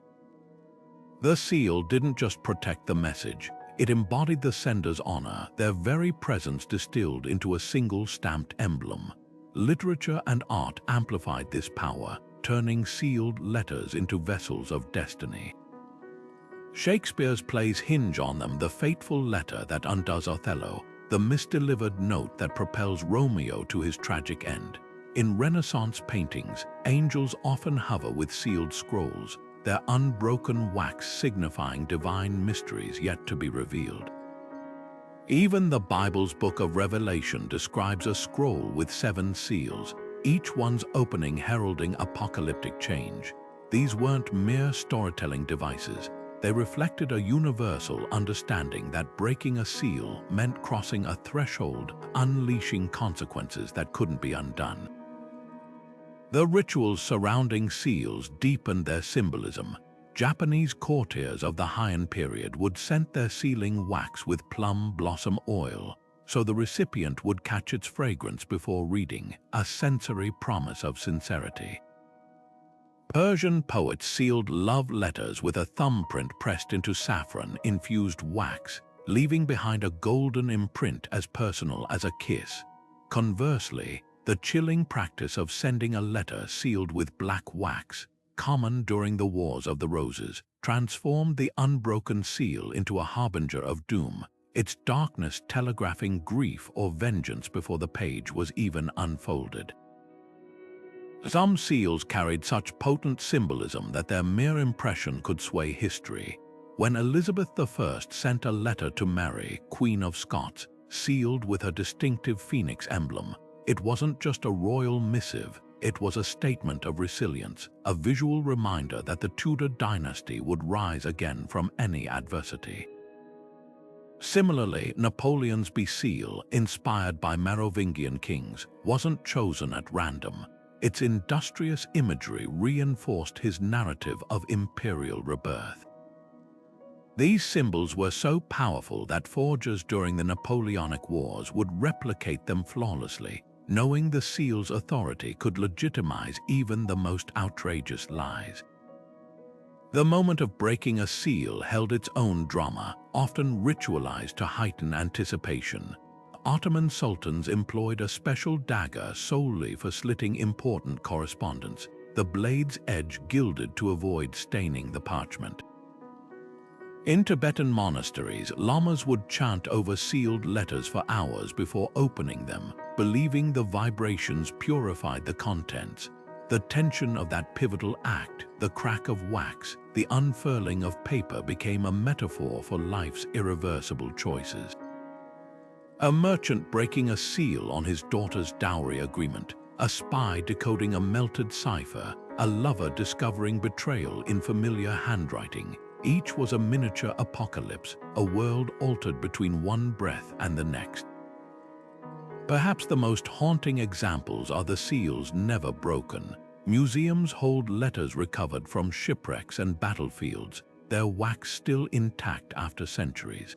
The seal didn't just protect the message, it embodied the sender's honor, their very presence distilled into a single stamped emblem. Literature and art amplified this power, turning sealed letters into vessels of destiny. Shakespeare's plays hinge on them: the fateful letter that undoes Othello, the misdelivered note that propels Romeo to his tragic end. In Renaissance paintings, angels often hover with sealed scrolls, their unbroken wax signifying divine mysteries yet to be revealed. Even the Bible's book of Revelation describes a scroll with 7 seals, each one's opening heralding apocalyptic change. These weren't mere storytelling devices. They reflected a universal understanding that breaking a seal meant crossing a threshold, unleashing consequences that couldn't be undone. The rituals surrounding seals deepened their symbolism. Japanese courtiers of the Heian period would scent their sealing wax with plum blossom oil, so the recipient would catch its fragrance before reading, a sensory promise of sincerity. Persian poets sealed love letters with a thumbprint pressed into saffron-infused wax, leaving behind a golden imprint as personal as a kiss. Conversely, the chilling practice of sending a letter sealed with black wax, common during the Wars of the Roses, transformed the unbroken seal into a harbinger of doom, its darkness telegraphing grief or vengeance before the page was even unfolded. Some seals carried such potent symbolism that their mere impression could sway history. When Elizabeth I sent a letter to Mary, Queen of Scots, sealed with her distinctive phoenix emblem, it wasn't just a royal missive, it was a statement of resilience, a visual reminder that the Tudor dynasty would rise again from any adversity. Similarly, Napoleon's seal, inspired by Merovingian kings, wasn't chosen at random. Its industrious imagery reinforced his narrative of imperial rebirth. These symbols were so powerful that forgers during the Napoleonic Wars would replicate them flawlessly, knowing the seal's authority could legitimize even the most outrageous lies. The moment of breaking a seal held its own drama, often ritualized to heighten anticipation. Ottoman sultans employed a special dagger solely for slitting important correspondence, the blade's edge gilded to avoid staining the parchment. In Tibetan monasteries, lamas would chant over sealed letters for hours before opening them, believing the vibrations purified the contents. The tension of that pivotal act, the crack of wax, the unfurling of paper became a metaphor for life's irreversible choices. A merchant breaking a seal on his daughter's dowry agreement, a spy decoding a melted cipher, a lover discovering betrayal in familiar handwriting. Each was a miniature apocalypse, a world altered between one breath and the next. Perhaps the most haunting examples are the seals never broken. Museums hold letters recovered from shipwrecks and battlefields, their wax still intact after centuries.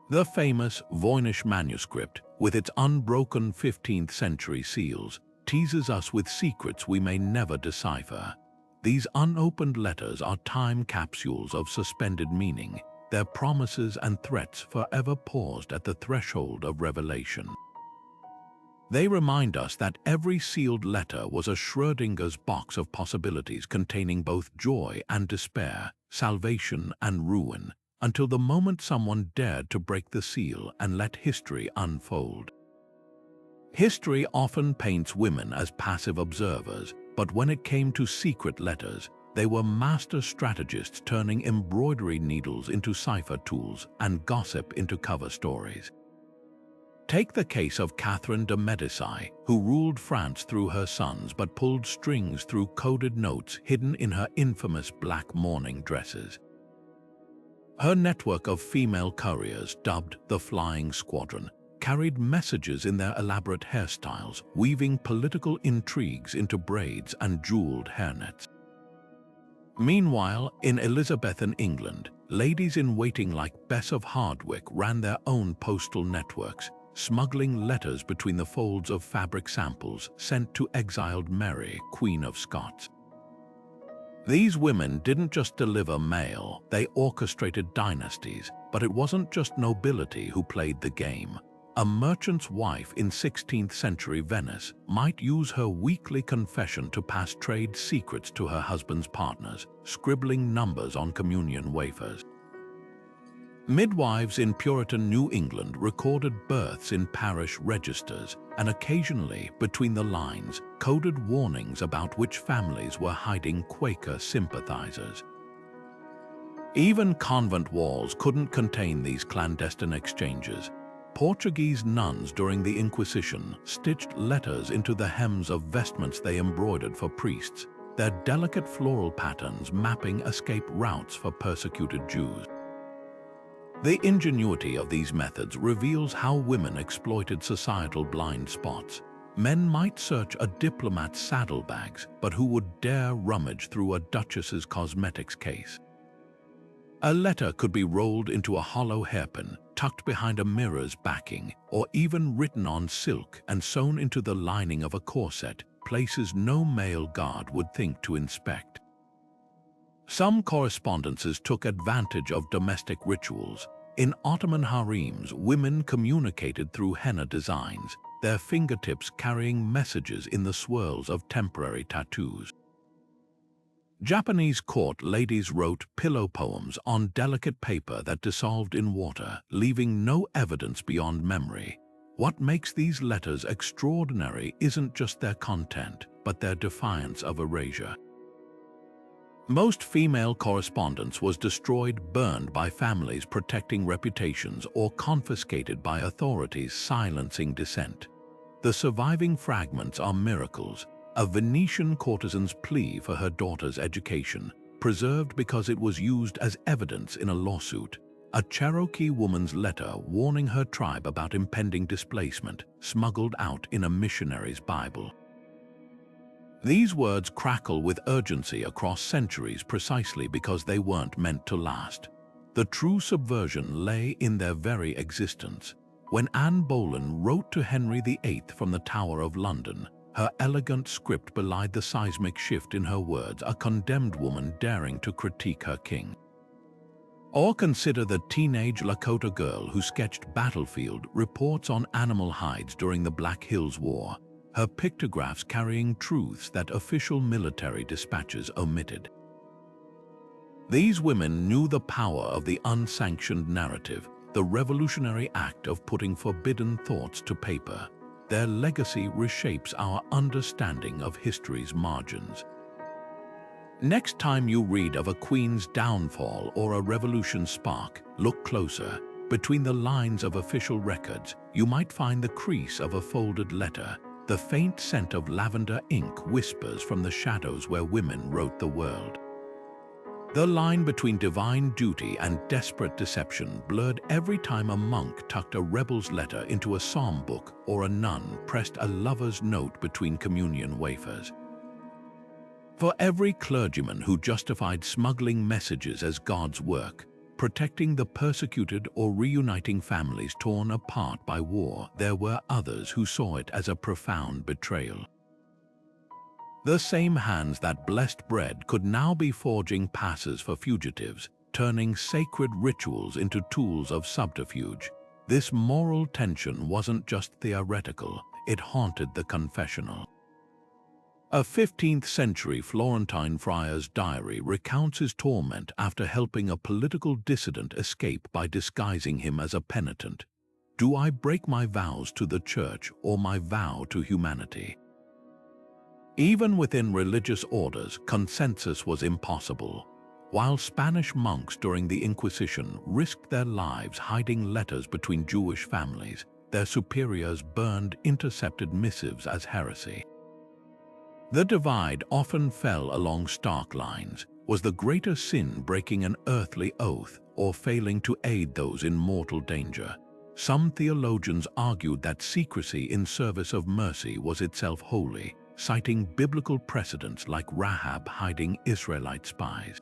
The famous Voynich manuscript, with its unbroken 15th century seals, teases us with secrets we may never decipher. These unopened letters are time capsules of suspended meaning, their promises and threats forever paused at the threshold of revelation. They remind us that every sealed letter was a Schrödinger's box of possibilities containing both joy and despair, salvation and ruin, until the moment someone dared to break the seal and let history unfold. History often paints women as passive observers, but when it came to secret letters, they were master strategists turning embroidery needles into cipher tools and gossip into cover stories. Take the case of Catherine de' Medici, who ruled France through her sons but pulled strings through coded notes hidden in her infamous black mourning dresses. Her network of female couriers, dubbed the Flying Squadron, carried messages in their elaborate hairstyles, weaving political intrigues into braids and jeweled hairnets. Meanwhile, in Elizabethan England, ladies-in-waiting like Bess of Hardwicke ran their own postal networks, smuggling letters between the folds of fabric samples sent to exiled Mary, Queen of Scots. These women didn't just deliver mail, they orchestrated dynasties, but it wasn't just nobility who played the game. A merchant's wife in 16th century Venice might use her weekly confession to pass trade secrets to her husband's partners, scribbling numbers on communion wafers. Midwives in Puritan New England recorded births in parish registers and occasionally, between the lines, coded warnings about which families were hiding Quaker sympathizers. Even convent walls couldn't contain these clandestine exchanges. Portuguese nuns during the Inquisition stitched letters into the hems of vestments they embroidered for priests, their delicate floral patterns mapping escape routes for persecuted Jews. The ingenuity of these methods reveals how women exploited societal blind spots. Men might search a diplomat's saddlebags, but who would dare rummage through a duchess's cosmetics case? A letter could be rolled into a hollow hairpin, tucked behind a mirror's backing, or even written on silk and sewn into the lining of a corset, places no male guard would think to inspect. Some correspondences took advantage of domestic rituals. In Ottoman harems, women communicated through henna designs, their fingertips carrying messages in the swirls of temporary tattoos. Japanese court ladies wrote pillow poems on delicate paper that dissolved in water, leaving no evidence beyond memory. What makes these letters extraordinary isn't just their content, but their defiance of erasure. Most female correspondence was destroyed, burned by families protecting reputations, or confiscated by authorities silencing dissent. The surviving fragments are miracles. A Venetian courtesan's plea for her daughter's education, preserved because it was used as evidence in a lawsuit. A Cherokee woman's letter warning her tribe about impending displacement, smuggled out in a missionary's Bible. These words crackle with urgency across centuries precisely because they weren't meant to last. The true subversion lay in their very existence. When Anne Boleyn wrote to Henry VIII from the Tower of London, her elegant script belied the seismic shift in her words, a condemned woman daring to critique her king. Or consider the teenage Lakota girl who sketched battlefield reports on animal hides during the Black Hills War, her pictographs carrying truths that official military dispatches omitted. These women knew the power of the unsanctioned narrative, the revolutionary act of putting forbidden thoughts to paper. Their legacy reshapes our understanding of history's margins. Next time you read of a queen's downfall or a revolution's spark, look closer. Between the lines of official records, you might find the crease of a folded letter. The faint scent of lavender ink whispers from the shadows where women wrote the world. The line between divine duty and desperate deception blurred every time a monk tucked a rebel's letter into a psalm book or a nun pressed a lover's note between communion wafers. For every clergyman who justified smuggling messages as God's work, protecting the persecuted or reuniting families torn apart by war, there were others who saw it as a profound betrayal. The same hands that blessed bread could now be forging passes for fugitives, turning sacred rituals into tools of subterfuge. This moral tension wasn't just theoretical, it haunted the confessional. A 15th-century Florentine friar's diary recounts his torment after helping a political dissident escape by disguising him as a penitent. "Do I break my vows to the church or my vow to humanity?" Even within religious orders, consensus was impossible. While Spanish monks during the Inquisition risked their lives hiding letters between Jewish families, their superiors burned intercepted missives as heresy. The divide often fell along stark lines. Was the greater sin breaking an earthly oath or failing to aid those in mortal danger? Some theologians argued that secrecy in service of mercy was itself holy, citing biblical precedents like Rahab hiding Israelite spies.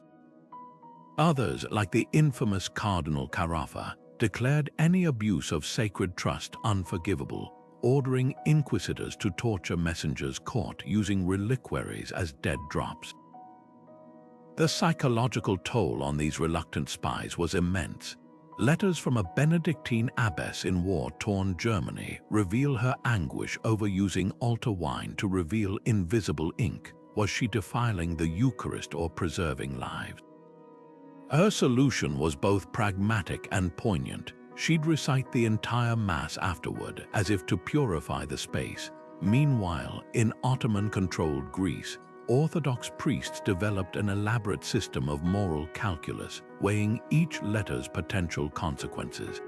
Others, like the infamous Cardinal Carafa, declared any abuse of sacred trust unforgivable, ordering inquisitors to torture messengers caught using reliquaries as dead drops. The psychological toll on these reluctant spies was immense. Letters from a Benedictine abbess in war-torn Germany reveal her anguish over using altar wine to reveal invisible ink. Was she defiling the Eucharist or preserving lives? Her solution was both pragmatic and poignant. She'd recite the entire Mass afterward, as if to purify the space. Meanwhile, in Ottoman-controlled Greece, Orthodox priests developed an elaborate system of moral calculus, weighing each letter's potential consequences.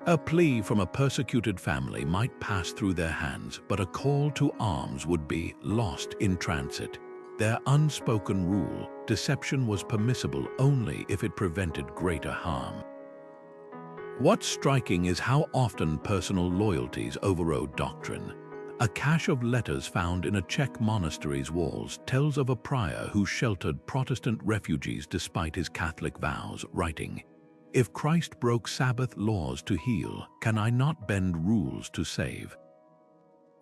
A plea from a persecuted family might pass through their hands, but a call to arms would be lost in transit. Their unspoken rule, deception was permissible only if it prevented greater harm. What's striking is how often personal loyalties overrode doctrine. A cache of letters found in a Czech monastery's walls tells of a prior who sheltered Protestant refugees despite his Catholic vows, writing, If Christ broke Sabbath laws to heal, can I not bend rules to save?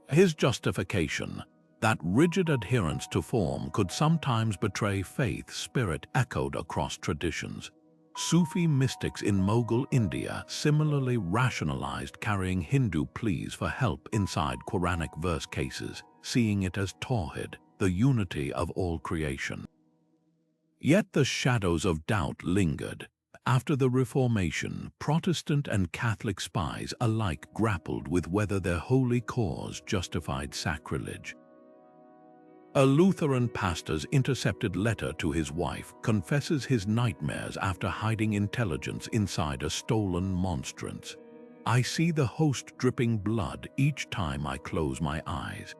His justification, that rigid adherence to form could sometimes betray faith spirit, echoed across traditions. Sufi mystics in Mughal India similarly rationalized carrying Hindu pleas for help inside Quranic verse cases, seeing it as tawhid, the unity of all creation. Yet the shadows of doubt lingered. After the Reformation, Protestant and Catholic spies alike grappled with whether their holy cause justified sacrilege. A Lutheran pastor's intercepted letter to his wife confesses his nightmares after hiding intelligence inside a stolen monstrance. I see the host dripping blood each time I close my eyes.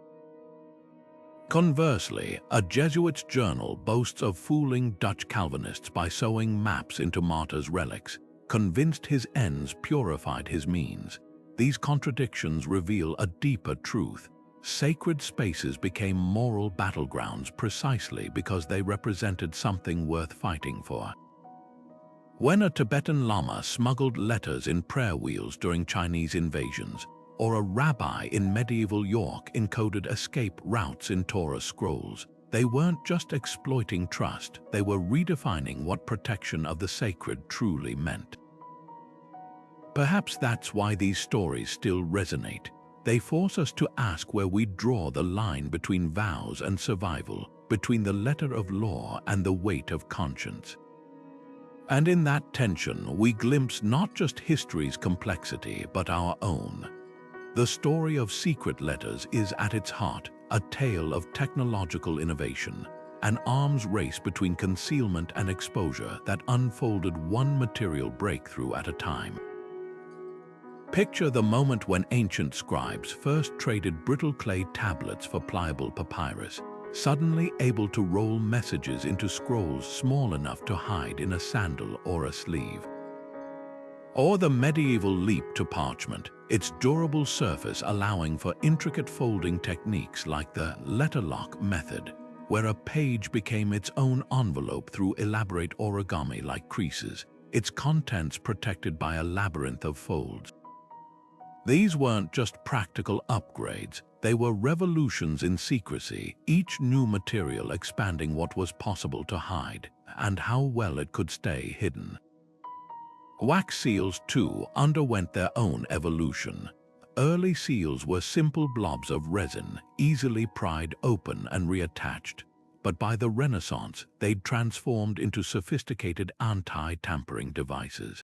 Conversely, a Jesuit's journal boasts of fooling Dutch Calvinists by sewing maps into martyrs' relics, convinced his ends purified his means. These contradictions reveal a deeper truth. Sacred spaces became moral battlegrounds precisely because they represented something worth fighting for. When a Tibetan Lama smuggled letters in prayer wheels during Chinese invasions, or a rabbi in medieval York encoded escape routes in Torah scrolls, they weren't just exploiting trust, they were redefining what protection of the sacred truly meant. Perhaps that's why these stories still resonate. They force us to ask where we draw the line between vows and survival, between the letter of law and the weight of conscience. And in that tension, we glimpse not just history's complexity, but our own. The story of secret letters is at its heart a tale of technological innovation, an arms race between concealment and exposure that unfolded one material breakthrough at a time. Picture the moment when ancient scribes first traded brittle clay tablets for pliable papyrus, suddenly able to roll messages into scrolls small enough to hide in a sandal or a sleeve. Or the medieval leap to parchment, its durable surface allowing for intricate folding techniques like the letterlock method, where a page became its own envelope through elaborate origami-like creases, its contents protected by a labyrinth of folds. These weren't just practical upgrades, they were revolutions in secrecy, each new material expanding what was possible to hide, and how well it could stay hidden. Wax seals, too, underwent their own evolution. Early seals were simple blobs of resin, easily pried open and reattached. But by the Renaissance, they'd transformed into sophisticated anti-tampering devices.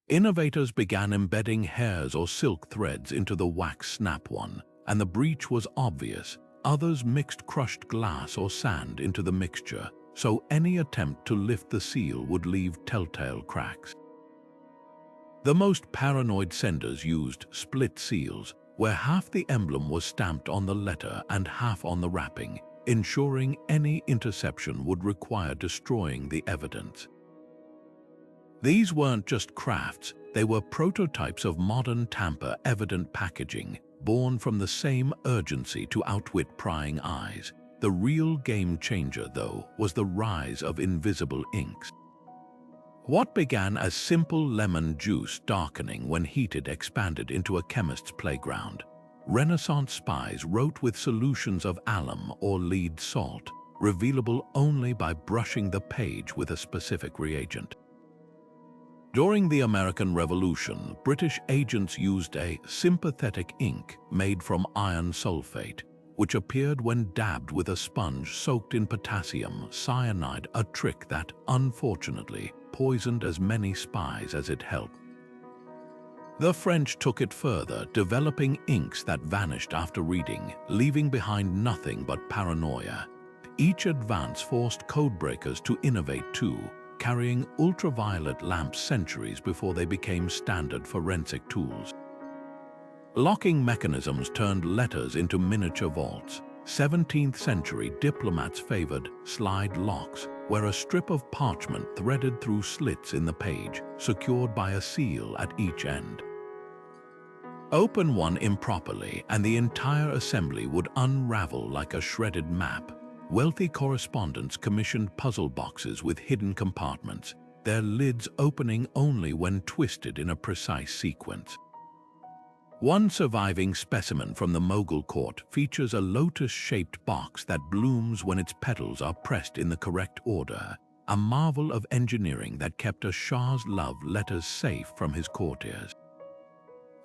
Innovators began embedding hairs or silk threads into the wax snap-on, and the breach was obvious. Others mixed crushed glass or sand into the mixture, so any attempt to lift the seal would leave telltale cracks. The most paranoid senders used split seals, where half the emblem was stamped on the letter and half on the wrapping, ensuring any interception would require destroying the evidence. These weren't just crafts, they were prototypes of modern tamper-evident packaging, born from the same urgency to outwit prying eyes. The real game-changer, though, was the rise of invisible inks. What began as simple lemon juice darkening when heated expanded into a chemist's playground. Renaissance spies wrote with solutions of alum or lead salt, revealable only by brushing the page with a specific reagent. During the American Revolution, British agents used a sympathetic ink made from iron sulfate, which appeared when dabbed with a sponge soaked in potassium cyanide, a trick that, unfortunately, poisoned as many spies as it helped. The French took it further, developing inks that vanished after reading, leaving behind nothing but paranoia. Each advance forced codebreakers to innovate too, carrying ultraviolet lamps centuries before they became standard forensic tools. Locking mechanisms turned letters into miniature vaults. 17th century diplomats favored slide locks, where a strip of parchment threaded through slits in the page, secured by a seal at each end. Open one improperly, and the entire assembly would unravel like a shredded map. Wealthy correspondents commissioned puzzle boxes with hidden compartments. their lids opening only when twisted in a precise sequence. One surviving specimen from the Mughal court features a lotus-shaped box that blooms when its petals are pressed in the correct order, a marvel of engineering that kept a Shah's love letters safe from his courtiers.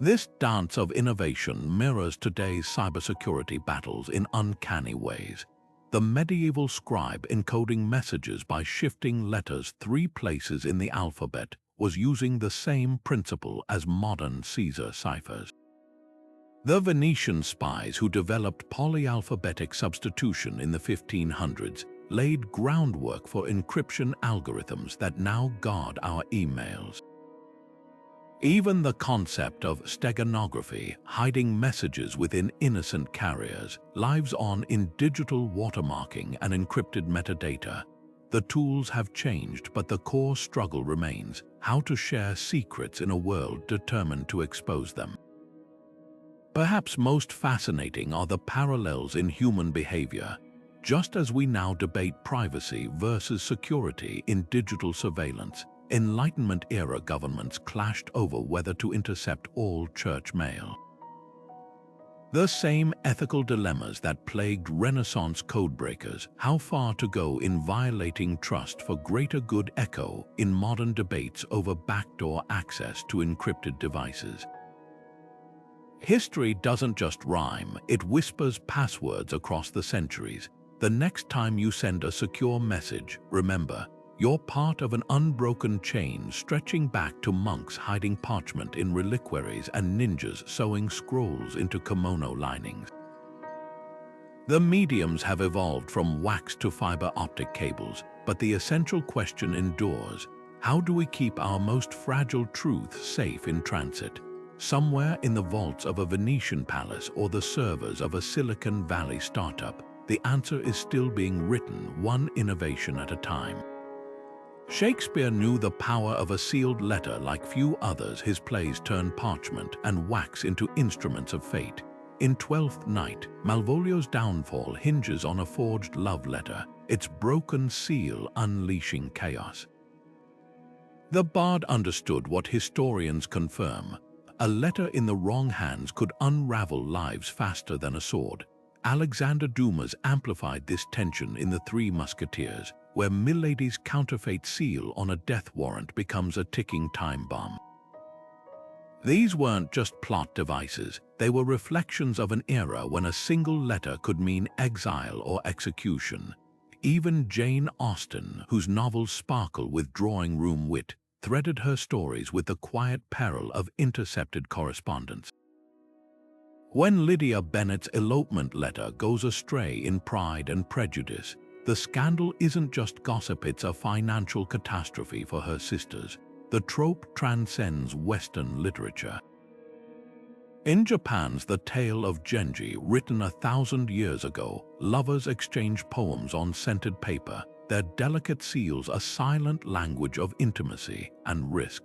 This dance of innovation mirrors today's cybersecurity battles in uncanny ways. The medieval scribe encoding messages by shifting letters 3 places in the alphabet was using the same principle as modern Caesar ciphers. The Venetian spies who developed polyalphabetic substitution in the 1500s laid groundwork for encryption algorithms that now guard our emails. Even the concept of steganography, hiding messages within innocent carriers, lives on in digital watermarking and encrypted metadata. The tools have changed, but the core struggle remains: how to share secrets in a world determined to expose them. Perhaps most fascinating are the parallels in human behavior. Just as we now debate privacy versus security in digital surveillance, Enlightenment-era governments clashed over whether to intercept all church mail. The same ethical dilemmas that plagued Renaissance codebreakers, how far to go in violating trust for greater good, echo in modern debates over backdoor access to encrypted devices. History doesn't just rhyme, it whispers passwords across the centuries. The next time you send a secure message, remember, you're part of an unbroken chain stretching back to monks hiding parchment in reliquaries and ninjas sewing scrolls into kimono linings. The mediums have evolved from wax to fiber optic cables, but the essential question endures: how do we keep our most fragile truth safe in transit? Somewhere in the vaults of a Venetian palace or the servers of a Silicon Valley startup, the answer is still being written, one innovation at a time. Shakespeare knew the power of a sealed letter like few others. His plays turned parchment and wax into instruments of fate. In Twelfth Night, Malvolio's downfall hinges on a forged love letter, its broken seal unleashing chaos. The bard understood what historians confirm: a letter in the wrong hands could unravel lives faster than a sword. Alexander Dumas amplified this tension in The Three Musketeers, where Milady's counterfeit seal on a death warrant becomes a ticking time bomb. These weren't just plot devices, they were reflections of an era when a single letter could mean exile or execution. Even Jane Austen, whose novels sparkle with drawing room wit, threaded her stories with the quiet peril of intercepted correspondence. When Lydia Bennet's elopement letter goes astray in Pride and Prejudice, the scandal isn't just gossip, it's a financial catastrophe for her sisters. The trope transcends Western literature. In Japan's The Tale of Genji, written 1,000 years ago, lovers exchange poems on scented paper, their delicate seals a silent language of intimacy and risk.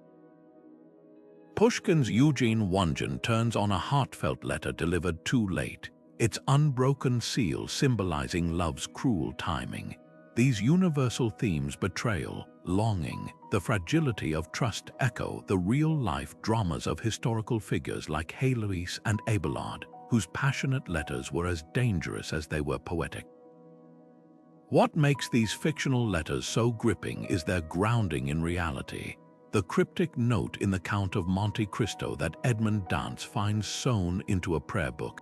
Pushkin's Eugene Onegin turns on a heartfelt letter delivered too late, its unbroken seal symbolizing love's cruel timing. These universal themes, betrayal, longing, the fragility of trust, echo the real-life dramas of historical figures like Heloise and Abelard, whose passionate letters were as dangerous as they were poetic. What makes these fictional letters so gripping is their grounding in reality. The cryptic note in The Count of Monte Cristo that Edmond Dantès finds sewn into a prayer book.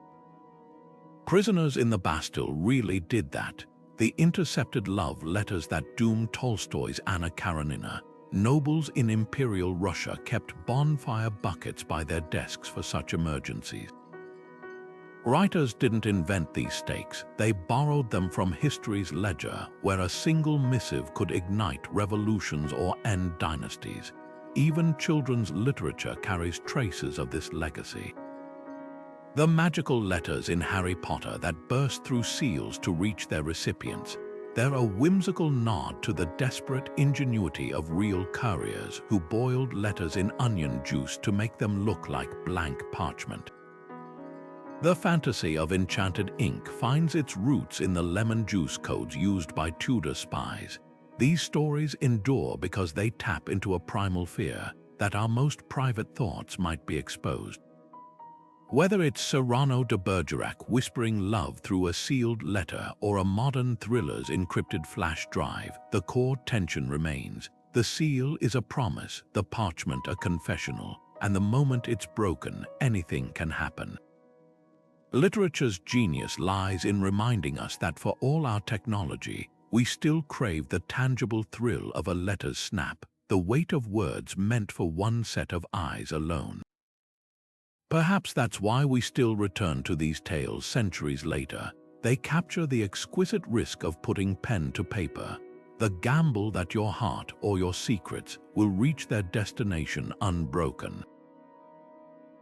Prisoners in the Bastille really did that. The intercepted love letters that doomed Tolstoy's Anna Karenina. Nobles in Imperial Russia kept bonfire buckets by their desks for such emergencies. Writers didn't invent these stakes, they borrowed them from history's ledger, where a single missive could ignite revolutions or end dynasties. Even children's literature carries traces of this legacy. The magical letters in Harry Potter that burst through seals to reach their recipients, they're a whimsical nod to the desperate ingenuity of real couriers who boiled letters in onion juice to make them look like blank parchment. The fantasy of enchanted ink finds its roots in the lemon juice codes used by Tudor spies. These stories endure because they tap into a primal fear that our most private thoughts might be exposed. Whether it's Cyrano de Bergerac whispering love through a sealed letter or a modern thriller's encrypted flash drive, the core tension remains. The seal is a promise, the parchment a confessional, and the moment it's broken, anything can happen. Literature's genius lies in reminding us that for all our technology, we still crave the tangible thrill of a letter's snap, the weight of words meant for one set of eyes alone. Perhaps that's why we still return to these tales centuries later. They capture the exquisite risk of putting pen to paper, the gamble that your heart or your secrets will reach their destination unbroken.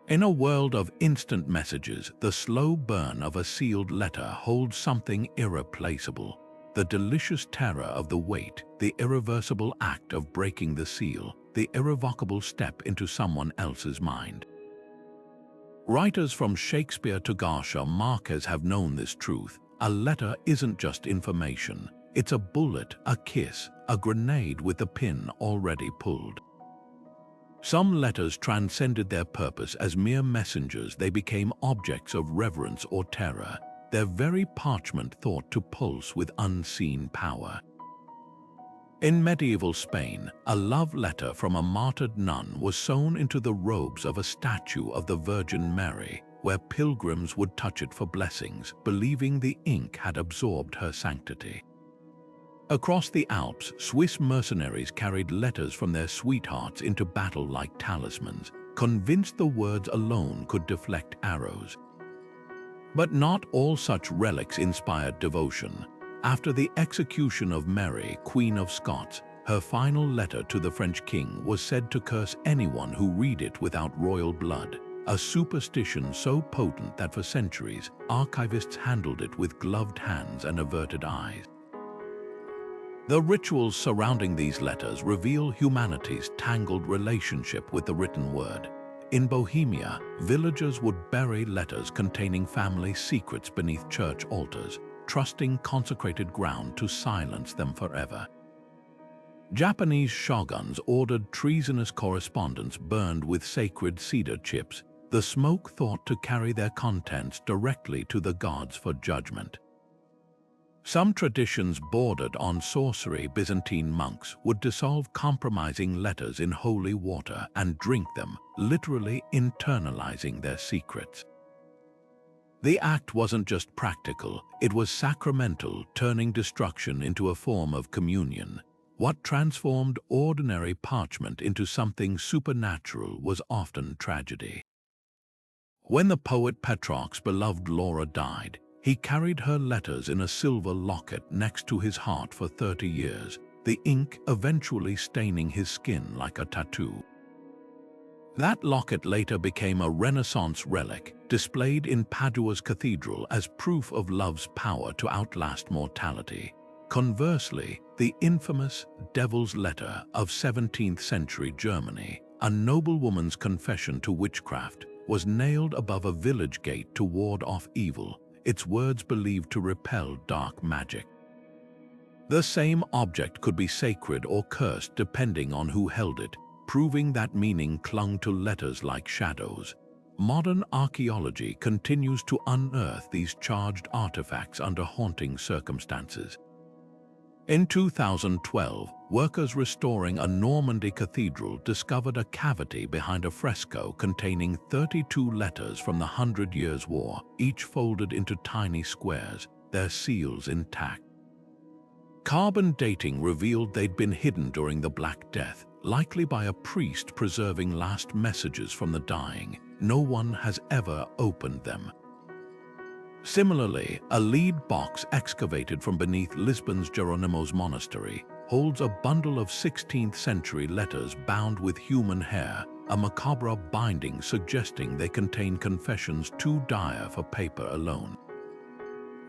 In a world of instant messages, the slow burn of a sealed letter holds something irreplaceable. The delicious terror of the wait, the irreversible act of breaking the seal, the irrevocable step into someone else's mind. Writers from Shakespeare to Garcia Marquez have known this truth. A letter isn't just information. It's a bullet, a kiss, a grenade with the pin already pulled. Some letters transcended their purpose as mere messengers. They became objects of reverence or terror, their very parchment thought to pulse with unseen power. In medieval Spain, a love letter from a martyred nun was sewn into the robes of a statue of the Virgin Mary, where pilgrims would touch it for blessings, believing the ink had absorbed her sanctity. Across the Alps, Swiss mercenaries carried letters from their sweethearts into battle like talismans, convinced the words alone could deflect arrows. But not all such relics inspired devotion. After the execution of Mary, Queen of Scots, her final letter to the French king was said to curse anyone who read it without royal blood, a superstition so potent that for centuries, archivists handled it with gloved hands and averted eyes. The rituals surrounding these letters reveal humanity's tangled relationship with the written word. In Bohemia, villagers would bury letters containing family secrets beneath church altars, trusting consecrated ground to silence them forever. Japanese shoguns ordered treasonous correspondence burned with sacred cedar chips, the smoke thought to carry their contents directly to the gods for judgment. Some traditions bordered on sorcery. Byzantine monks would dissolve compromising letters in holy water and drink them, literally internalizing their secrets. The act wasn't just practical, it was sacramental, turning destruction into a form of communion. What transformed ordinary parchment into something supernatural was often tragedy. When the poet Petrarch's beloved Laura died, he carried her letters in a silver locket next to his heart for 30 years, the ink eventually staining his skin like a tattoo. That locket later became a Renaissance relic, displayed in Padua's cathedral as proof of love's power to outlast mortality. Conversely, the infamous Devil's Letter of 17th century Germany, a noblewoman's confession to witchcraft, was nailed above a village gate to ward off evil, its words believed to repel dark magic. The same object could be sacred or cursed depending on who held it, proving that meaning clung to letters like shadows. Modern archaeology continues to unearth these charged artifacts under haunting circumstances. In 2012, workers restoring a Normandy cathedral discovered a cavity behind a fresco containing 32 letters from the 100 Years' War, each folded into tiny squares, their seals intact. Carbon dating revealed they'd been hidden during the Black Death, likely by a priest preserving last messages from the dying. No one has ever opened them. Similarly, a lead box excavated from beneath Lisbon's Jeronimos Monastery holds a bundle of 16th century letters bound with human hair, a macabre binding suggesting they contain confessions too dire for paper alone.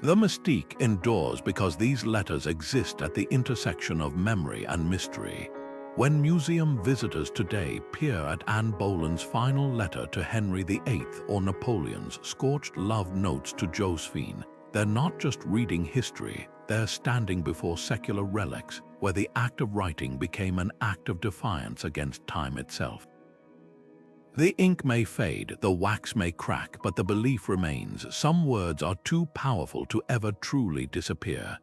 The mystique endures because these letters exist at the intersection of memory and mystery. When museum visitors today peer at Anne Boleyn's final letter to Henry VIII or Napoleon's scorched love notes to Josephine, they're not just reading history, they're standing before secular relics, where the act of writing became an act of defiance against time itself. The ink may fade, the wax may crack, but the belief remains: some words are too powerful to ever truly disappear.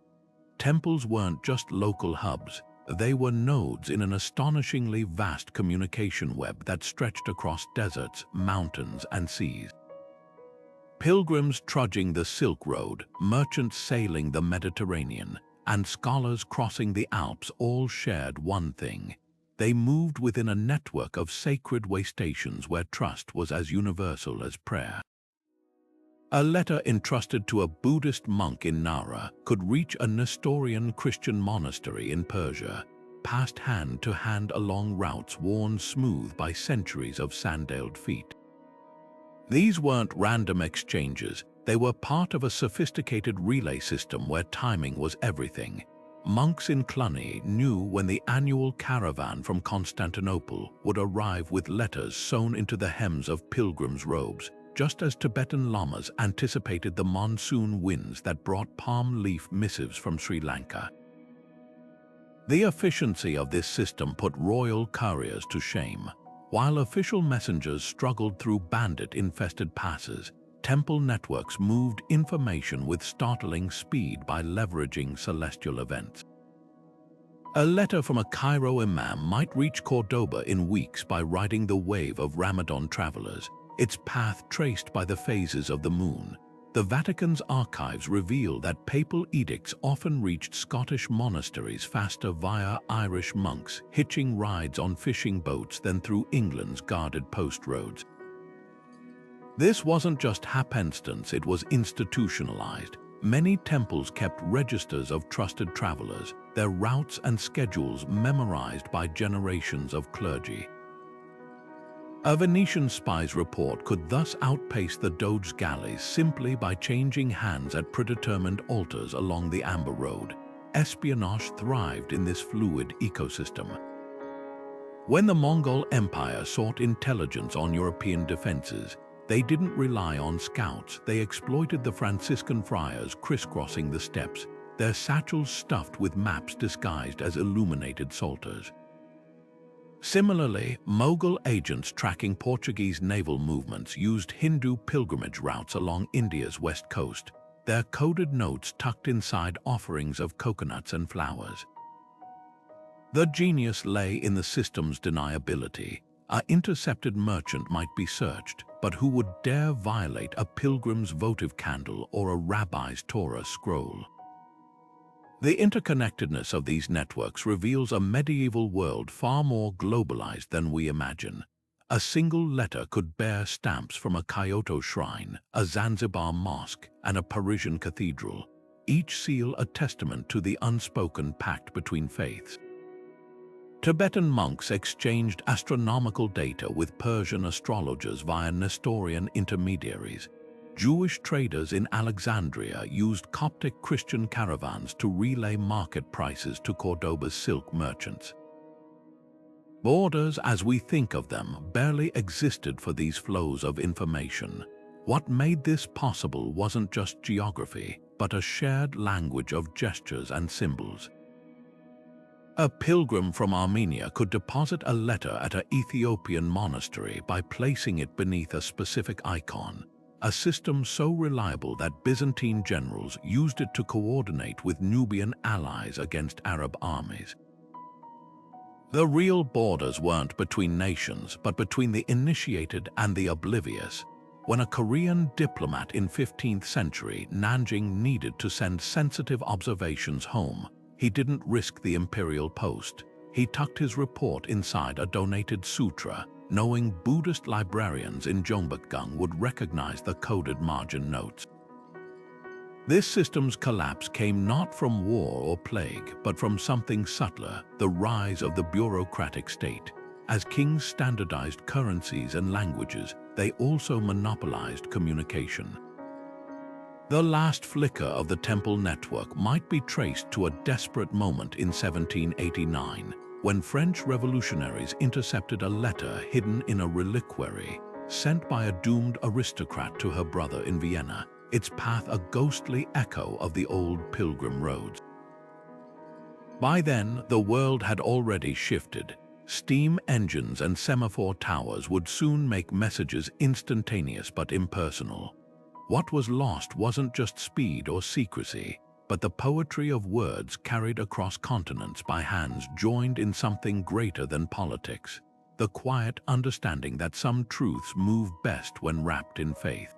Temples weren't just local hubs, they were nodes in an astonishingly vast communication web that stretched across deserts, mountains, and seas. Pilgrims trudging the Silk Road, merchants sailing the Mediterranean, and scholars crossing the Alps all shared one thing: they moved within a network of sacred Wastations where trust was as universal as prayer. A letter entrusted to a Buddhist monk in Nara could reach a Nestorian Christian monastery in Persia, passed hand to hand along routes worn smooth by centuries of sandaled feet. These weren't random exchanges, they were part of a sophisticated relay system where timing was everything. Monks in Cluny knew when the annual caravan from Constantinople would arrive with letters sewn into the hems of pilgrims' robes, just as Tibetan lamas anticipated the monsoon winds that brought palm leaf missives from Sri Lanka. The efficiency of this system put royal couriers to shame. While official messengers struggled through bandit-infested passes, temple networks moved information with startling speed by leveraging celestial events. A letter from a Cairo imam might reach Cordoba in weeks by riding the wave of Ramadan travelers, its path traced by the phases of the moon. The Vatican's archives reveal that papal edicts often reached Scottish monasteries faster via Irish monks hitching rides on fishing boats than through England's guarded post roads. This wasn't just happenstance, it was institutionalized. Many temples kept registers of trusted travelers, their routes and schedules memorized by generations of clergy. A Venetian spy's report could thus outpace the Doge's galleys simply by changing hands at predetermined altars along the Amber Road. Espionage thrived in this fluid ecosystem. When the Mongol Empire sought intelligence on European defenses, they didn't rely on scouts, they exploited the Franciscan friars crisscrossing the steppes, their satchels stuffed with maps disguised as illuminated psalters. Similarly, Mughal agents tracking Portuguese naval movements used Hindu pilgrimage routes along India's west coast, their coded notes tucked inside offerings of coconuts and flowers. The genius lay in the system's deniability. An intercepted merchant might be searched, but who would dare violate a pilgrim's votive candle or a rabbi's Torah scroll? The interconnectedness of these networks reveals a medieval world far more globalized than we imagine. A single letter could bear stamps from a Kyoto shrine, a Zanzibar mosque, and a Parisian cathedral, each seal a testament to the unspoken pact between faiths. Tibetan monks exchanged astronomical data with Persian astrologers via Nestorian intermediaries. Jewish traders in Alexandria used Coptic Christian caravans to relay market prices to Cordoba's silk merchants. Borders, as we think of them, barely existed for these flows of information. What made this possible wasn't just geography, but a shared language of gestures and symbols. A pilgrim from Armenia could deposit a letter at an Ethiopian monastery by placing it beneath a specific icon, a system so reliable that Byzantine generals used it to coordinate with Nubian allies against Arab armies. The real borders weren't between nations, but between the initiated and the oblivious. When a Korean diplomat in 15th century Nanjing needed to send sensitive observations home, he didn't risk the imperial post. He tucked his report inside a donated sutra, knowing Buddhist librarians in Gyeongbokgung would recognize the coded margin notes. This system's collapse came not from war or plague, but from something subtler: the rise of the bureaucratic state. As kings standardized currencies and languages, they also monopolized communication. The last flicker of the temple network might be traced to a desperate moment in 1789, when French revolutionaries intercepted a letter hidden in a reliquary, sent by a doomed aristocrat to her brother in Vienna, its path a ghostly echo of the old pilgrim roads. By then, the world had already shifted. Steam engines and semaphore towers would soon make messages instantaneous but impersonal. What was lost wasn't just speed or secrecy, but the poetry of words carried across continents by hands joined in something greater than politics, the quiet understanding that some truths move best when wrapped in faith.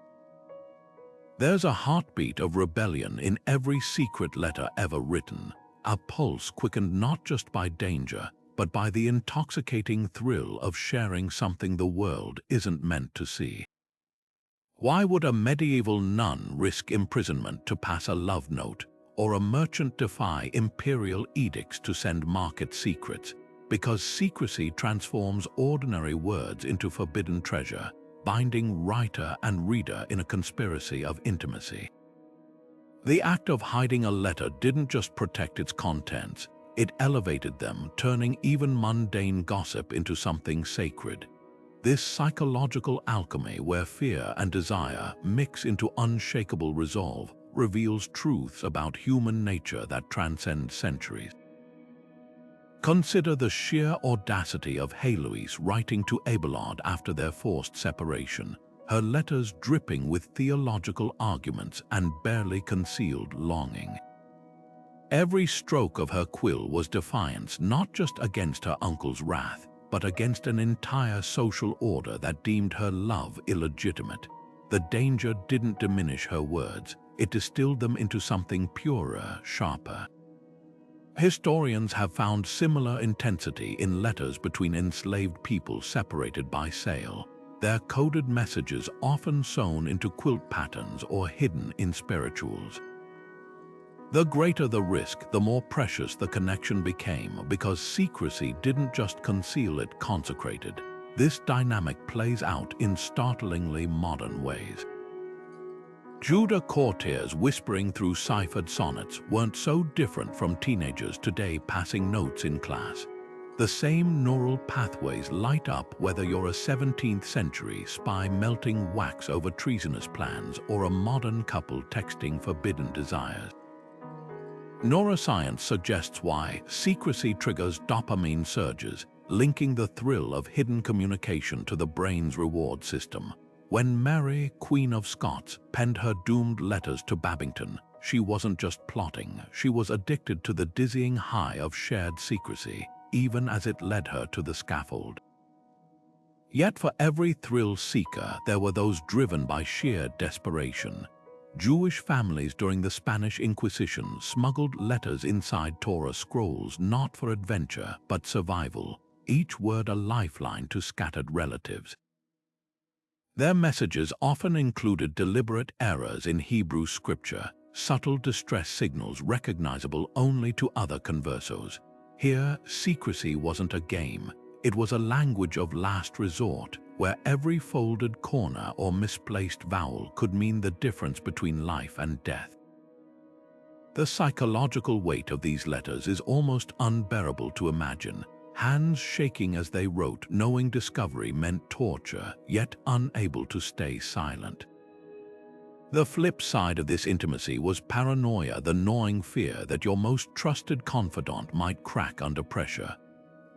There's a heartbeat of rebellion in every secret letter ever written, a pulse quickened not just by danger, but by the intoxicating thrill of sharing something the world isn't meant to see. Why would a medieval nun risk imprisonment to pass a love note, or a merchant defy imperial edicts to send market secrets? Because secrecy transforms ordinary words into forbidden treasure, binding writer and reader in a conspiracy of intimacy. The act of hiding a letter didn't just protect its contents, it elevated them, turning even mundane gossip into something sacred. This psychological alchemy, where fear and desire mix into unshakable resolve, reveals truths about human nature that transcend centuries. Consider the sheer audacity of Heloise writing to Abelard after their forced separation, her letters dripping with theological arguments and barely concealed longing. Every stroke of her quill was defiance not just against her uncle's wrath, but against an entire social order that deemed her love illegitimate. The danger didn't diminish her words, it distilled them into something purer, sharper. Historians have found similar intensity in letters between enslaved people separated by sale, their coded messages often sewn into quilt patterns or hidden in spirituals. The greater the risk, the more precious the connection became, because secrecy didn't just conceal, it consecrated. This dynamic plays out in startlingly modern ways. Judah courtiers whispering through ciphered sonnets weren't so different from teenagers today passing notes in class. The same neural pathways light up whether you're a 17th century spy melting wax over treasonous plans or a modern couple texting forbidden desires. Neuroscience suggests why secrecy triggers dopamine surges, linking the thrill of hidden communication to the brain's reward system. When Mary, Queen of Scots, penned her doomed letters to Babington, she wasn't just plotting, she was addicted to the dizzying high of shared secrecy, even as it led her to the scaffold. Yet for every thrill seeker, there were those driven by sheer desperation. Jewish families during the Spanish Inquisition smuggled letters inside Torah scrolls not for adventure but survival, each word a lifeline to scattered relatives. Their messages often included deliberate errors in Hebrew scripture, subtle distress signals recognizable only to other conversos. Here, secrecy wasn't a game, it was a language of last resort, where every folded corner or misplaced vowel could mean the difference between life and death. The psychological weight of these letters is almost unbearable to imagine. Hands shaking as they wrote, knowing discovery meant torture, yet unable to stay silent. The flip side of this intimacy was paranoia, the gnawing fear that your most trusted confidant might crack under pressure.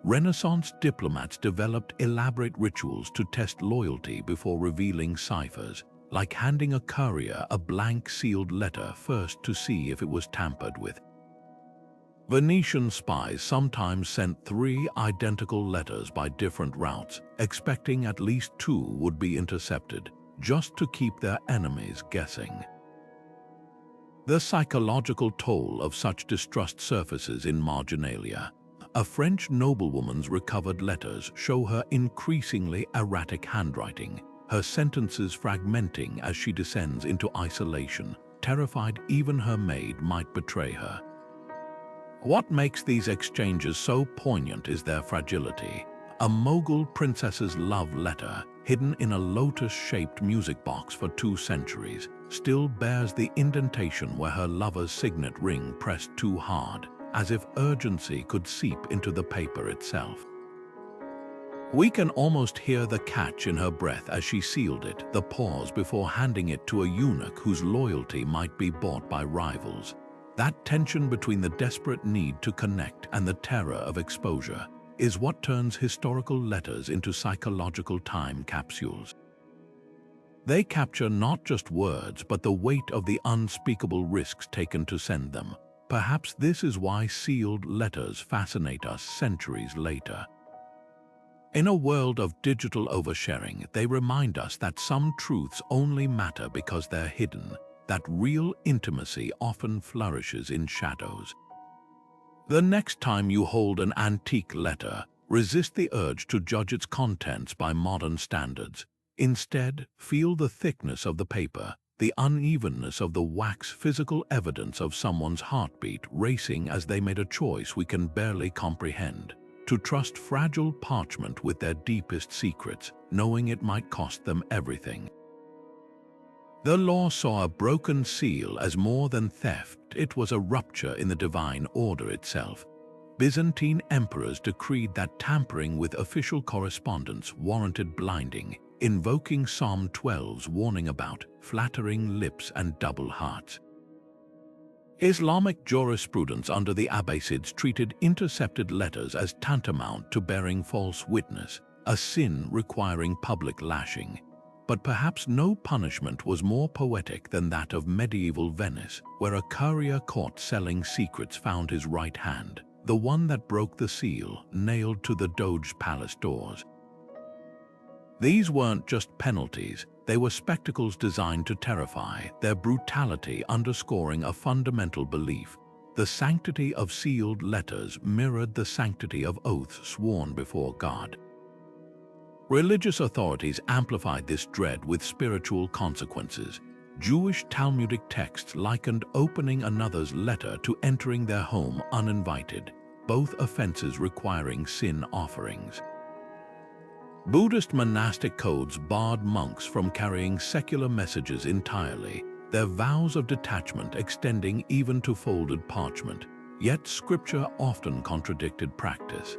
Renaissance diplomats developed elaborate rituals to test loyalty before revealing ciphers, like handing a courier a blank sealed letter first to see if it was tampered with. Venetian spies sometimes sent 3 identical letters by different routes, expecting at least 2 would be intercepted, just to keep their enemies guessing. The psychological toll of such distrust surfaces in marginalia. A French noblewoman's recovered letters show her increasingly erratic handwriting, her sentences fragmenting as she descends into isolation, terrified even her maid might betray her. What makes these exchanges so poignant is their fragility. A Mughal princess's love letter, hidden in a lotus-shaped music box for 2 centuries, still bears the indentation where her lover's signet ring pressed too hard, as if urgency could seep into the paper itself. We can almost hear the catch in her breath as she sealed it, the pause before handing it to a eunuch whose loyalty might be bought by rivals. That tension between the desperate need to connect and the terror of exposure is what turns historical letters into psychological time capsules. They capture not just words, but the weight of the unspeakable risks taken to send them. Perhaps this is why sealed letters fascinate us centuries later. In a world of digital oversharing, they remind us that some truths only matter because they're hidden, that real intimacy often flourishes in shadows. The next time you hold an antique letter, resist the urge to judge its contents by modern standards. Instead, feel the thickness of the paper, the unevenness of the wax, physical evidence of someone's heartbeat racing as they made a choice we can barely comprehend. To trust fragile parchment with their deepest secrets, knowing it might cost them everything. The law saw a broken seal as more than theft, it was a rupture in the divine order itself. Byzantine emperors decreed that tampering with official correspondence warranted blinding, invoking Psalm 12's warning about flattering lips and double hearts. Islamic jurisprudence under the Abbasids treated intercepted letters as tantamount to bearing false witness, a sin requiring public lashing. But perhaps no punishment was more poetic than that of medieval Venice, where a courier caught selling secrets found his right hand, the one that broke the seal, nailed to the Doge's palace doors. These weren't just penalties, they were spectacles designed to terrify, their brutality underscoring a fundamental belief. The sanctity of sealed letters mirrored the sanctity of oaths sworn before God. Religious authorities amplified this dread with spiritual consequences. Jewish Talmudic texts likened opening another's letter to entering their home uninvited, both offenses requiring sin offerings. Buddhist monastic codes barred monks from carrying secular messages entirely, their vows of detachment extending even to folded parchment, yet scripture often contradicted practice.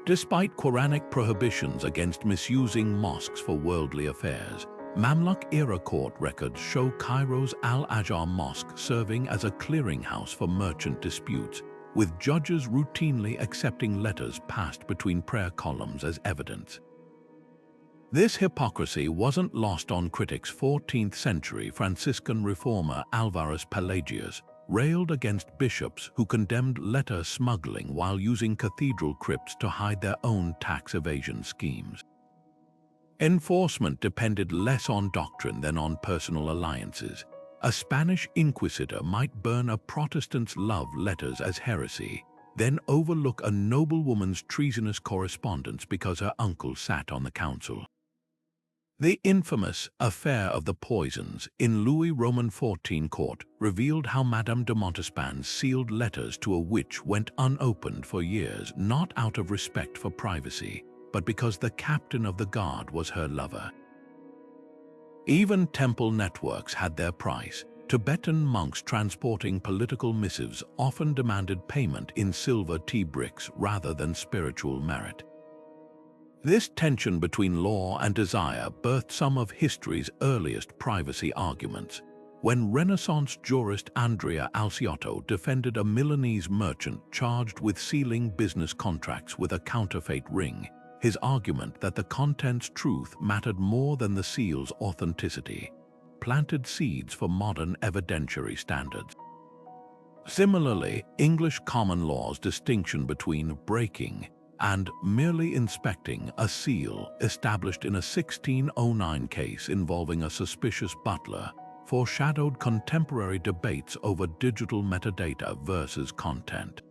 Despite Quranic prohibitions against misusing mosques for worldly affairs, Mamluk-era court records show Cairo's Al-Azhar Mosque serving as a clearinghouse for merchant disputes, with judges routinely accepting letters passed between prayer columns as evidence. This hypocrisy wasn't lost on critics. 14th-century Franciscan reformer Alvarez Pelagius railed against bishops who condemned letter smuggling while using cathedral crypts to hide their own tax evasion schemes. Enforcement depended less on doctrine than on personal alliances. A Spanish inquisitor might burn a Protestant's love letters as heresy, then overlook a noblewoman's treasonous correspondence because her uncle sat on the council. The infamous affair of the poisons in Louis Roman 14 court revealed how Madame de Montespan's sealed letters to a witch went unopened for years, not out of respect for privacy, but because the captain of the guard was her lover. Even temple networks had their price. Tibetan monks transporting political missives often demanded payment in silver tea bricks rather than spiritual merit. This tension between law and desire birthed some of history's earliest privacy arguments. When Renaissance jurist Andrea Alciotto defended a Milanese merchant charged with sealing business contracts with a counterfeit ring, his argument that the content's truth mattered more than the seal's authenticity planted seeds for modern evidentiary standards. Similarly, English common law's distinction between breaking and merely inspecting a seal, established in a 1609 case involving a suspicious butler, foreshadowed contemporary debates over digital metadata versus content.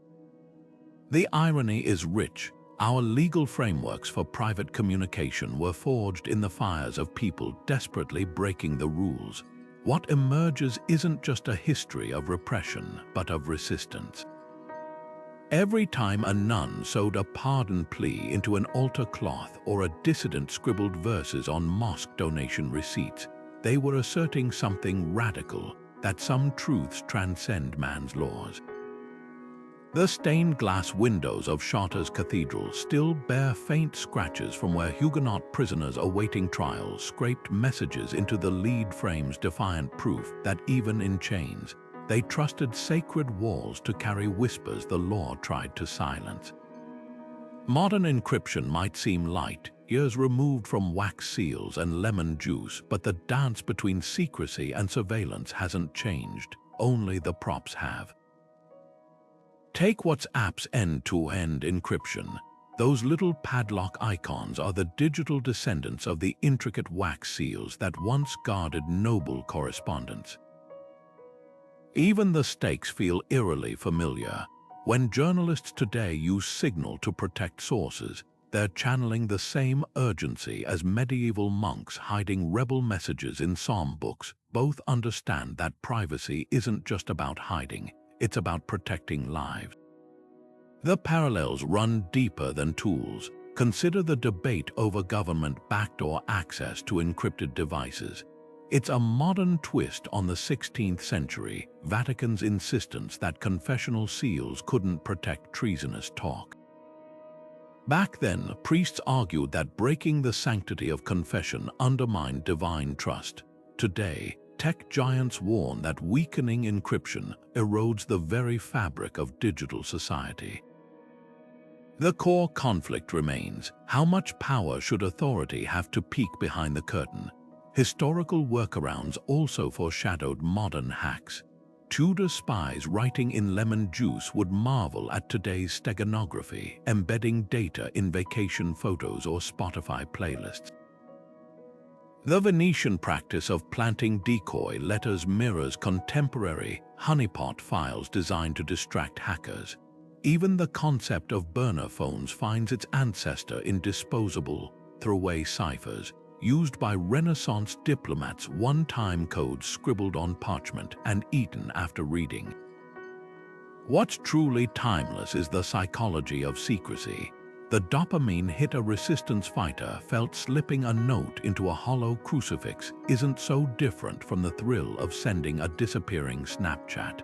The irony is rich. Our legal frameworks for private communication were forged in the fires of people desperately breaking the rules. What emerges isn't just a history of repression, but of resistance. Every time a nun sewed a pardon plea into an altar cloth or a dissident scribbled verses on mosque donation receipts, they were asserting something radical, that some truths transcend man's laws. The stained glass windows of Chartres Cathedral still bear faint scratches from where Huguenot prisoners awaiting trial scraped messages into the lead frame's defiant proof that even in chains, They trusted sacred walls to carry whispers the law tried to silence. Modern encryption might seem light, years removed from wax seals and lemon juice, but the dance between secrecy and surveillance hasn't changed, only the props have. Take WhatsApp's end-to-end encryption. Those little padlock icons are the digital descendants of the intricate wax seals that once guarded noble correspondence. Even the stakes feel eerily familiar. When journalists today use Signal to protect sources, they're channeling the same urgency as medieval monks hiding rebel messages in psalm books. Both understand that privacy isn't just about hiding, it's about protecting lives. The parallels run deeper than tools. Consider the debate over government backdoor access to encrypted devices. It's a modern twist on the 16th century Vatican's insistence that confessional seals couldn't protect treasonous talk. Back then, priests argued that breaking the sanctity of confession undermined divine trust. Today, tech giants warn that weakening encryption erodes the very fabric of digital society. The core conflict remains: how much power should authority have to peek behind the curtain? Historical workarounds also foreshadowed modern hacks. Tudor spies writing in lemon juice would marvel at today's steganography, embedding data in vacation photos or Spotify playlists. The Venetian practice of planting decoy letters mirrors contemporary honeypot files designed to distract hackers. Even the concept of burner phones finds its ancestor in disposable, throwaway ciphers, used by Renaissance diplomats, one-time codes scribbled on parchment and eaten after reading. What's truly timeless is the psychology of secrecy. The dopamine hit a resistance fighter felt slipping a note into a hollow crucifix isn't so different from the thrill of sending a disappearing Snapchat.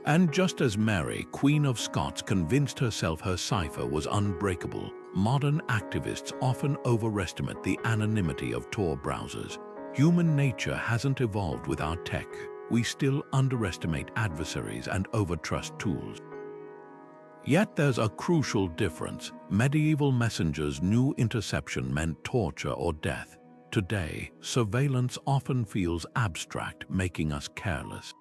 And just as Mary, Queen of Scots, convinced herself her cipher was unbreakable, modern activists often overestimate the anonymity of Tor browsers. Human nature hasn't evolved with our tech. We still underestimate adversaries and overtrust tools. Yet there's a crucial difference. Medieval messengers knew interception meant torture or death. Today, surveillance often feels abstract, making us careless.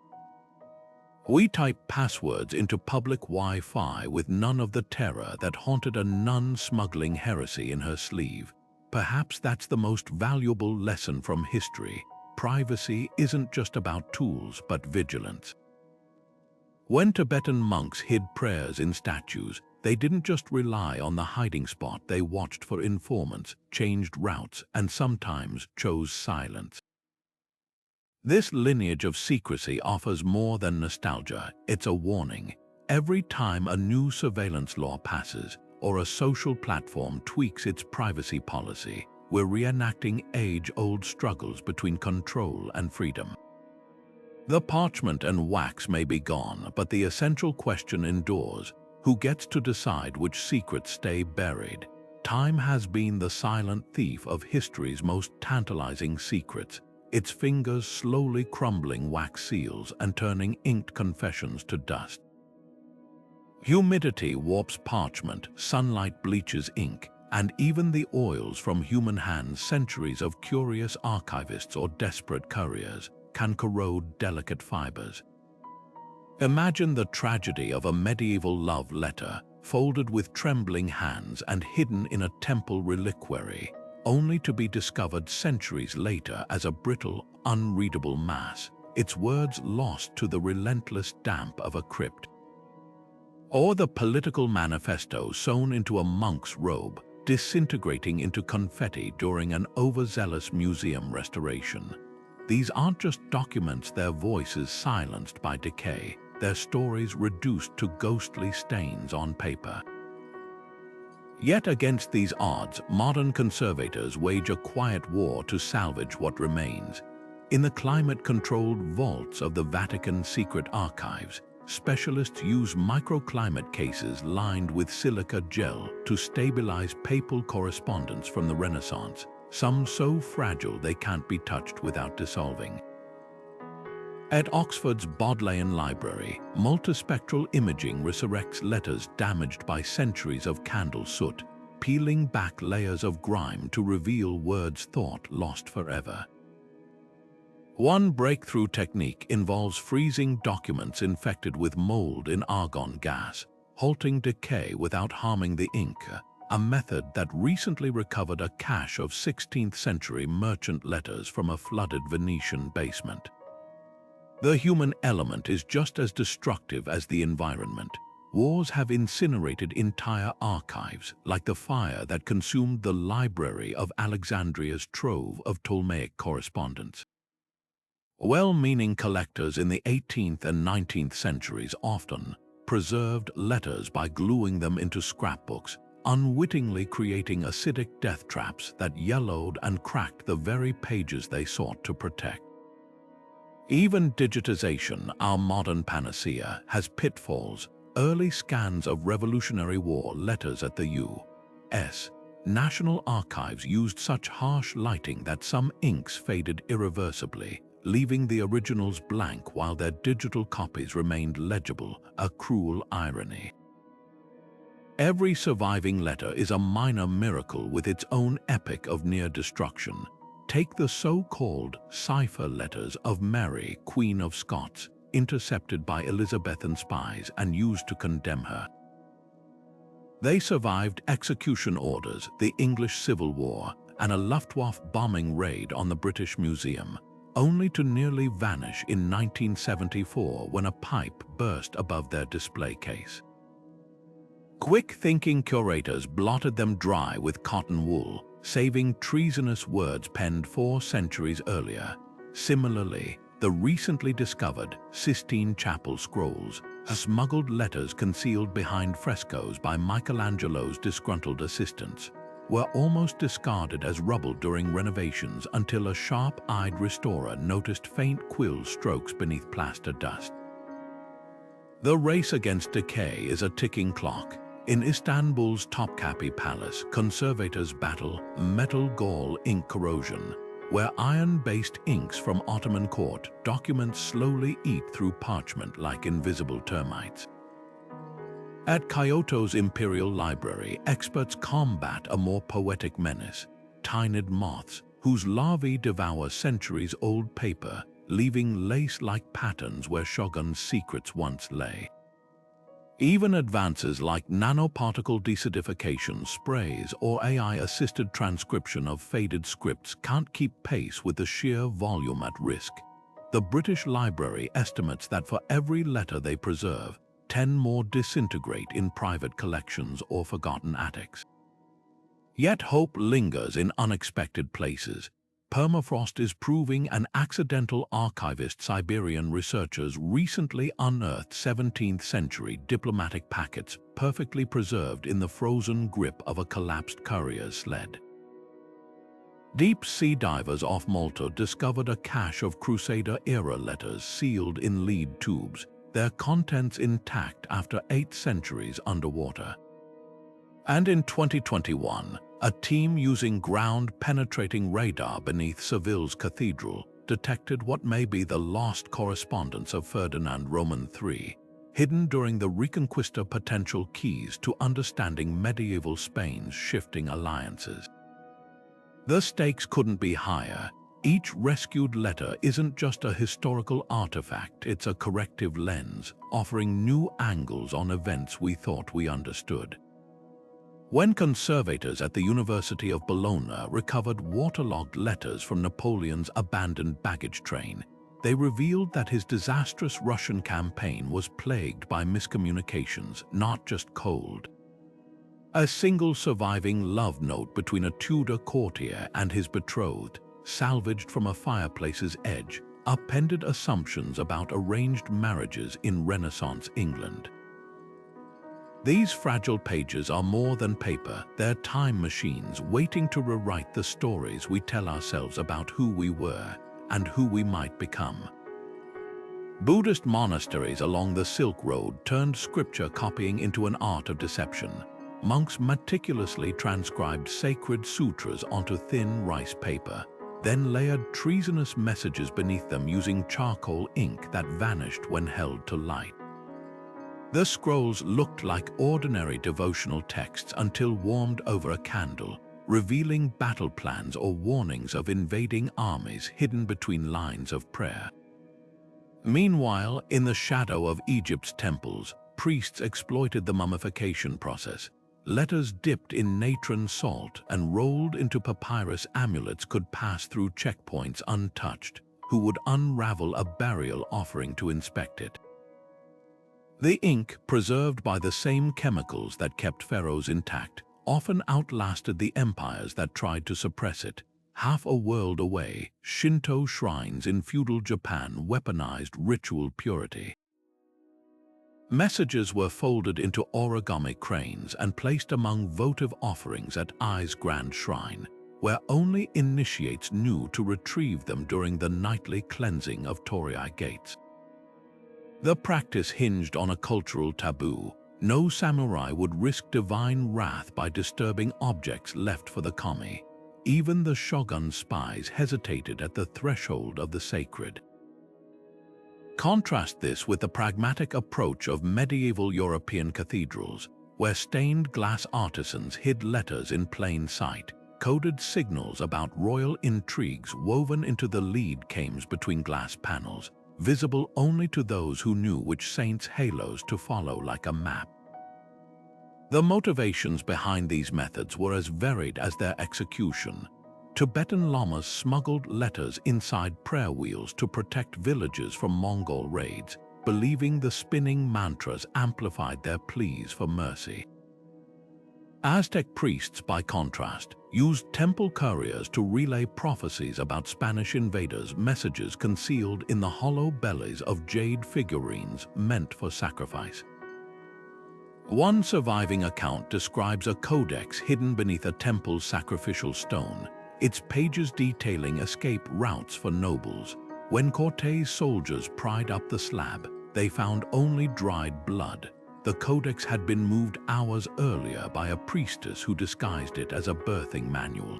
We type passwords into public Wi-Fi with none of the terror that haunted a nun smuggling heresy in her sleeve. Perhaps that's the most valuable lesson from history. Privacy isn't just about tools, but vigilance. When Tibetan monks hid prayers in statues, they didn't just rely on the hiding spot. They watched for informants, changed routes, and sometimes chose silence. This lineage of secrecy offers more than nostalgia. It's a warning. Every time a new surveillance law passes or a social platform tweaks its privacy policy, we're reenacting age-old struggles between control and freedom. The parchment and wax may be gone, but the essential question endures: who gets to decide which secrets stay buried? Time has been the silent thief of history's most tantalizing secrets, its fingers slowly crumbling wax seals and turning inked confessions to dust. Humidity warps parchment, sunlight bleaches ink, and even the oils from human hands, centuries of curious archivists or desperate couriers, can corrode delicate fibers. Imagine the tragedy of a medieval love letter, folded with trembling hands and hidden in a temple reliquary, only to be discovered centuries later as a brittle, unreadable mass, its words lost to the relentless damp of a crypt. Or the political manifesto sewn into a monk's robe, disintegrating into confetti during an overzealous museum restoration. These aren't just documents, their voices silenced by decay, their stories reduced to ghostly stains on paper. Yet against these odds, modern conservators wage a quiet war to salvage what remains. In the climate-controlled vaults of the Vatican secret archives, specialists use microclimate cases lined with silica gel to stabilize papal correspondence from the Renaissance, some so fragile they can't be touched without dissolving. At Oxford's Bodleian Library, multispectral imaging resurrects letters damaged by centuries of candle soot, peeling back layers of grime to reveal words thought lost forever. One breakthrough technique involves freezing documents infected with mold in argon gas, halting decay without harming the ink, a method that recently recovered a cache of 16th-century merchant letters from a flooded Venetian basement. The human element is just as destructive as the environment. Wars have incinerated entire archives, like the fire that consumed the library of Alexandria's trove of Ptolemaic correspondence. Well-meaning collectors in the 18th and 19th centuries often preserved letters by gluing them into scrapbooks, unwittingly creating acidic death traps that yellowed and cracked the very pages they sought to protect. Even digitization, our modern panacea, has pitfalls. Early scans of Revolutionary War letters at the U.S. National Archives used such harsh lighting that some inks faded irreversibly, leaving the originals blank while their digital copies remained legible, a cruel irony. Every surviving letter is a minor miracle with its own epic of near destruction. Take the so-called cipher letters of Mary, Queen of Scots, intercepted by Elizabethan spies and used to condemn her. They survived execution orders, the English Civil War, and a Luftwaffe bombing raid on the British Museum, only to nearly vanish in 1974 when a pipe burst above their display case. Quick-thinking curators blotted them dry with cotton wool, saving treasonous words penned 4 centuries earlier. Similarly, the recently discovered Sistine Chapel scrolls, smuggled letters concealed behind frescoes by Michelangelo's disgruntled assistants, were almost discarded as rubble during renovations until a sharp-eyed restorer noticed faint quill strokes beneath plaster dust. The race against decay is a ticking clock. In Istanbul's Topkapi Palace, conservators battle metal gall ink corrosion, where iron-based inks from Ottoman court documents slowly eat through parchment like invisible termites. At Kyoto's Imperial Library, experts combat a more poetic menace, tynid moths whose larvae devour centuries-old paper, leaving lace-like patterns where shoguns' secrets once lay. Even advances like nanoparticle deacidification sprays or AI-assisted transcription of faded scripts can't keep pace with the sheer volume at risk. The British Library estimates that for every letter they preserve, 10 more disintegrate in private collections or forgotten attics. Yet hope lingers in unexpected places. Permafrost is proving an accidental archivist. Siberian researchers recently unearthed 17th-century diplomatic packets perfectly preserved in the frozen grip of a collapsed courier's sled. Deep-sea divers off Malta discovered a cache of Crusader-era letters sealed in lead tubes, their contents intact after 8 centuries underwater. And in 2021, a team using ground-penetrating radar beneath Seville's cathedral detected what may be the lost correspondence of Ferdinand Roman III, hidden during the Reconquista, potential keys to understanding medieval Spain's shifting alliances. The stakes couldn't be higher. Each rescued letter isn't just a historical artifact, it's a corrective lens, offering new angles on events we thought we understood. When conservators at the University of Bologna recovered waterlogged letters from Napoleon's abandoned baggage train, they revealed that his disastrous Russian campaign was plagued by miscommunications, not just cold. A single surviving love note between a Tudor courtier and his betrothed, salvaged from a fireplace's edge, upended assumptions about arranged marriages in Renaissance England. These fragile pages are more than paper, they're time machines waiting to rewrite the stories we tell ourselves about who we were and who we might become. Buddhist monasteries along the Silk Road turned scripture copying into an art of deception. Monks meticulously transcribed sacred sutras onto thin rice paper, then layered treasonous messages beneath them using charcoal ink that vanished when held to light. The scrolls looked like ordinary devotional texts until warmed over a candle, revealing battle plans or warnings of invading armies hidden between lines of prayer. Meanwhile, in the shadow of Egypt's temples, priests exploited the mummification process. Letters dipped in natron salt and rolled into papyrus amulets could pass through checkpoints untouched, who would unravel a burial offering to inspect it. The ink, preserved by the same chemicals that kept pharaohs intact, often outlasted the empires that tried to suppress it. Half a world away, Shinto shrines in feudal Japan weaponized ritual purity. Messages were folded into origami cranes and placed among votive offerings at Ai's Grand Shrine, where only initiates knew to retrieve them during the nightly cleansing of Torii gates. The practice hinged on a cultural taboo. No samurai would risk divine wrath by disturbing objects left for the kami. Even the shogun's spies hesitated at the threshold of the sacred. Contrast this with the pragmatic approach of medieval European cathedrals, where stained glass artisans hid letters in plain sight, coded signals about royal intrigues woven into the lead cames between glass panels, visible only to those who knew which saints' halos to follow like a map. The motivations behind these methods were as varied as their execution. Tibetan lamas smuggled letters inside prayer wheels to protect villages from Mongol raids, believing the spinning mantras amplified their pleas for mercy. Aztec priests, by contrast, used temple couriers to relay prophecies about Spanish invaders, messages concealed in the hollow bellies of jade figurines meant for sacrifice. One surviving account describes a codex hidden beneath a temple's sacrificial stone, its pages detailing escape routes for nobles. When Cortes soldiers pried up the slab, they found only dried blood. The codex had been moved hours earlier by a priestess who disguised it as a birthing manual.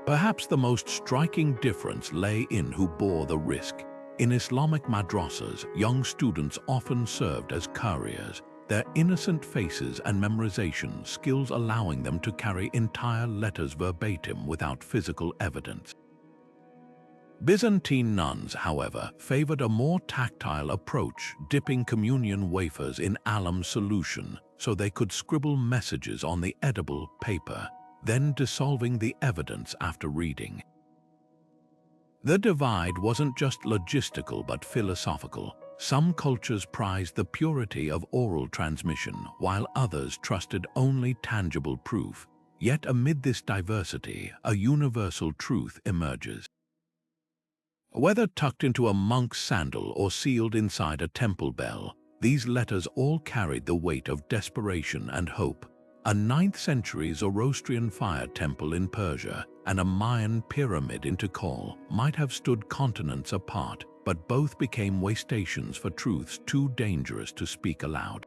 Perhaps the most striking difference lay in who bore the risk. In Islamic madrasas, young students often served as couriers, their innocent faces and memorization skills allowing them to carry entire letters verbatim without physical evidence. Byzantine nuns, however, favored a more tactile approach, dipping communion wafers in alum solution so they could scribble messages on the edible paper, then dissolving the evidence after reading. The divide wasn't just logistical but philosophical. Some cultures prized the purity of oral transmission, while others trusted only tangible proof. Yet amid this diversity, a universal truth emerges. Whether tucked into a monk's sandal or sealed inside a temple bell, these letters all carried the weight of desperation and hope. A 9th century Zoroastrian fire temple in Persia and a Mayan pyramid in Tikal might have stood continents apart, but both became wastations for truths too dangerous to speak aloud.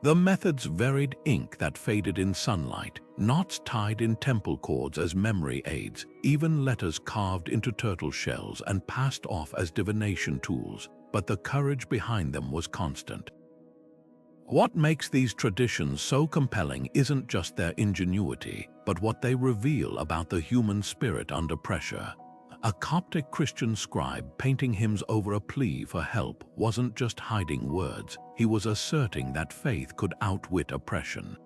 The methods varied: ink that faded in sunlight, knots tied in temple cords as memory aids, even letters carved into turtle shells and passed off as divination tools, but the courage behind them was constant. What makes these traditions so compelling isn't just their ingenuity, but what they reveal about the human spirit under pressure. A Coptic Christian scribe painting hymns over a plea for help wasn't just hiding words, he was asserting that faith could outwit oppression.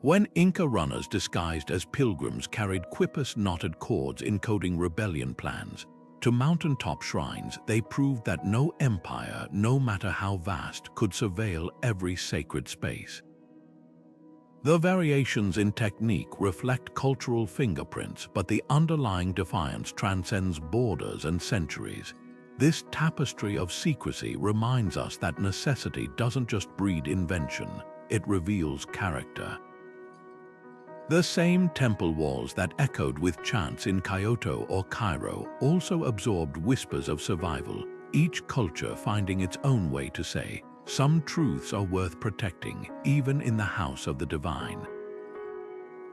When Inca runners disguised as pilgrims carried quipus knotted cords encoding rebellion plans, to mountaintop shrines they proved that no empire, no matter how vast, could surveil every sacred space. The variations in technique reflect cultural fingerprints, but the underlying defiance transcends borders and centuries. This tapestry of secrecy reminds us that necessity doesn't just breed invention, it reveals character. The same temple walls that echoed with chants in Kyoto or Cairo also absorbed whispers of survival, each culture finding its own way to say, "Some truths are worth protecting, even in the house of the divine."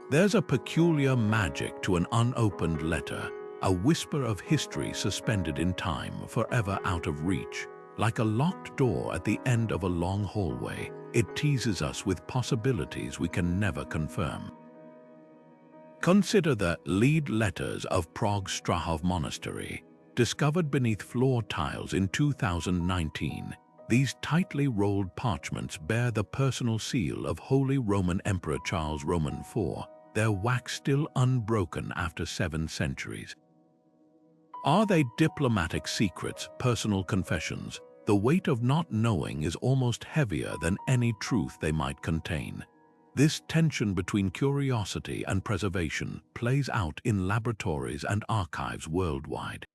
There's a peculiar magic to an unopened letter, a whisper of history suspended in time, forever out of reach. Like a locked door at the end of a long hallway, it teases us with possibilities we can never confirm. Consider the lead letters of Prague's Strahov Monastery, discovered beneath floor tiles in 2019. These tightly rolled parchments bear the personal seal of Holy Roman Emperor Charles Roman IV, their wax still unbroken after 7 centuries. Are they diplomatic secrets, personal confessions? The weight of not knowing is almost heavier than any truth they might contain. This tension between curiosity and preservation plays out in laboratories and archives worldwide.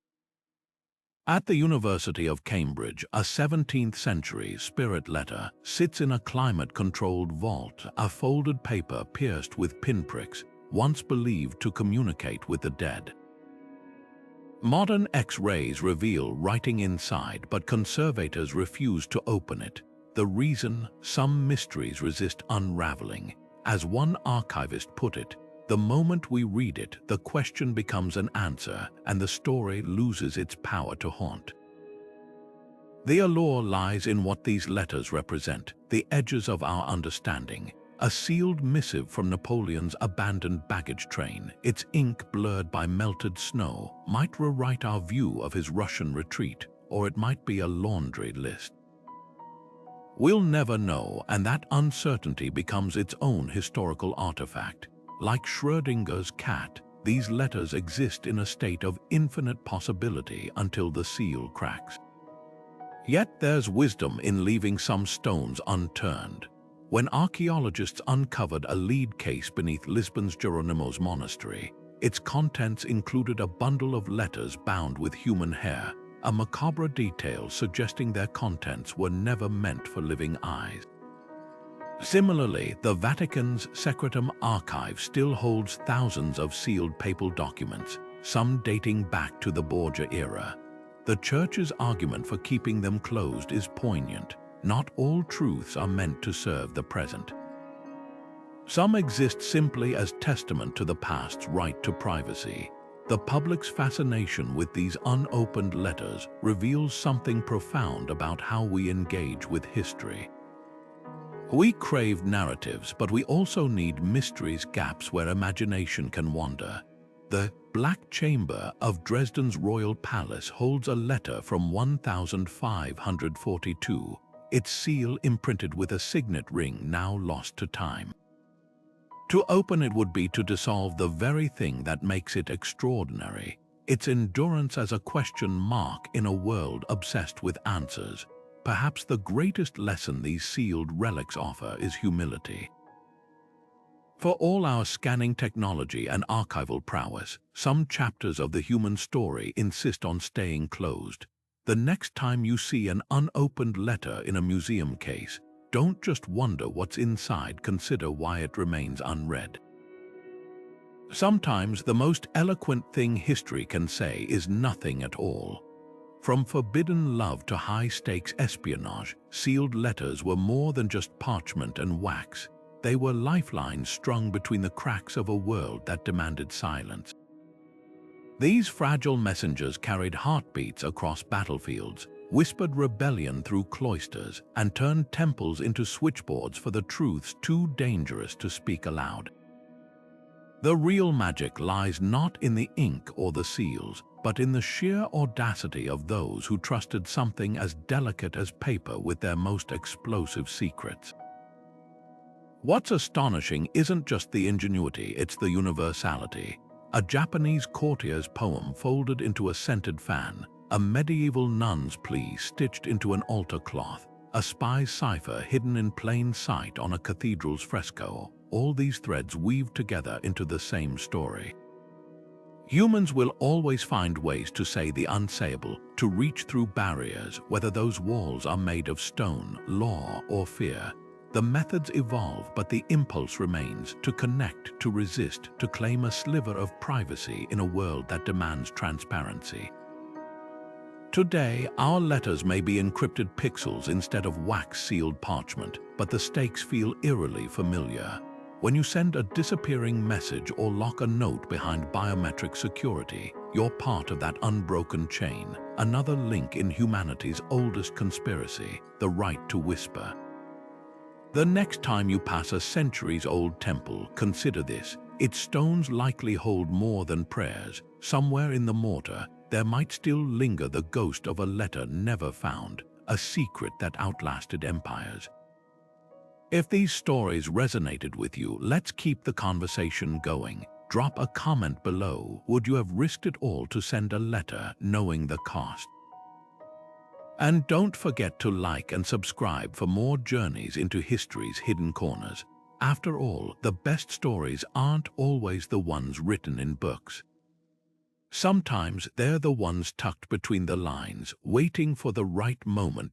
At the University of Cambridge, a 17th-century spirit letter sits in a climate-controlled vault, a folded paper pierced with pinpricks, once believed to communicate with the dead. Modern X-rays reveal writing inside, but conservators refuse to open it. The reason? Some mysteries resist unraveling. As one archivist put it, the moment we read it, the question becomes an answer, and the story loses its power to haunt. The allure lies in what these letters represent, the edges of our understanding. A sealed missive from Napoleon's abandoned baggage train, its ink blurred by melted snow, might rewrite our view of his Russian retreat, or it might be a laundry list. We'll never know, and that uncertainty becomes its own historical artifact. Like Schrödinger's cat, these letters exist in a state of infinite possibility until the seal cracks. Yet there's wisdom in leaving some stones unturned. When archaeologists uncovered a lead case beneath Lisbon's Jeronimo's monastery, its contents included a bundle of letters bound with human hair, a macabre detail suggesting their contents were never meant for living eyes. Similarly, the Vatican's Secretum archive still holds thousands of sealed papal documents, some dating back to the Borgia era. The Church's argument for keeping them closed is poignant. Not all truths are meant to serve the present. Some exist simply as testament to the past's right to privacy. The public's fascination with these unopened letters reveals something profound about how we engage with history. We crave narratives, but we also need mysteries, gaps where imagination can wander. The Black Chamber of Dresden's royal palace holds a letter from 1542, its seal imprinted with a signet ring now lost to time. To open it would be to dissolve the very thing that makes it extraordinary, its endurance as a question mark in a world obsessed with answers. Perhaps the greatest lesson these sealed relics offer is humility. For all our scanning technology and archival prowess, some chapters of the human story insist on staying closed. The next time you see an unopened letter in a museum case, don't just wonder what's inside, consider why it remains unread. Sometimes the most eloquent thing history can say is nothing at all. From forbidden love to high-stakes espionage, sealed letters were more than just parchment and wax. They were lifelines strung between the cracks of a world that demanded silence. These fragile messengers carried heartbeats across battlefields, whispered rebellion through cloisters, and turned temples into switchboards for the truths too dangerous to speak aloud. The real magic lies not in the ink or the seals, but in the sheer audacity of those who trusted something as delicate as paper with their most explosive secrets. What's astonishing isn't just the ingenuity, it's the universality. A Japanese courtier's poem folded into a scented fan, a medieval nun's plea stitched into an altar cloth, a spy's cipher hidden in plain sight on a cathedral's fresco. All these threads weave together into the same story. Humans will always find ways to say the unsayable, to reach through barriers, whether those walls are made of stone, law, or fear. The methods evolve, but the impulse remains: to connect, to resist, to claim a sliver of privacy in a world that demands transparency. Today, our letters may be encrypted pixels instead of wax-sealed parchment, but the stakes feel eerily familiar. When you send a disappearing message or lock a note behind biometric security, you're part of that unbroken chain, another link in humanity's oldest conspiracy, the right to whisper. The next time you pass a centuries-old temple, consider this. Its stones likely hold more than prayers. Somewhere in the mortar, there might still linger the ghost of a letter never found, a secret that outlasted empires. If these stories resonated with you, let's keep the conversation going. Drop a comment below. Would you have risked it all to send a letter, knowing the cost? And don't forget to like and subscribe for more journeys into history's hidden corners. After all, the best stories aren't always the ones written in books. Sometimes they're the ones tucked between the lines, waiting for the right moment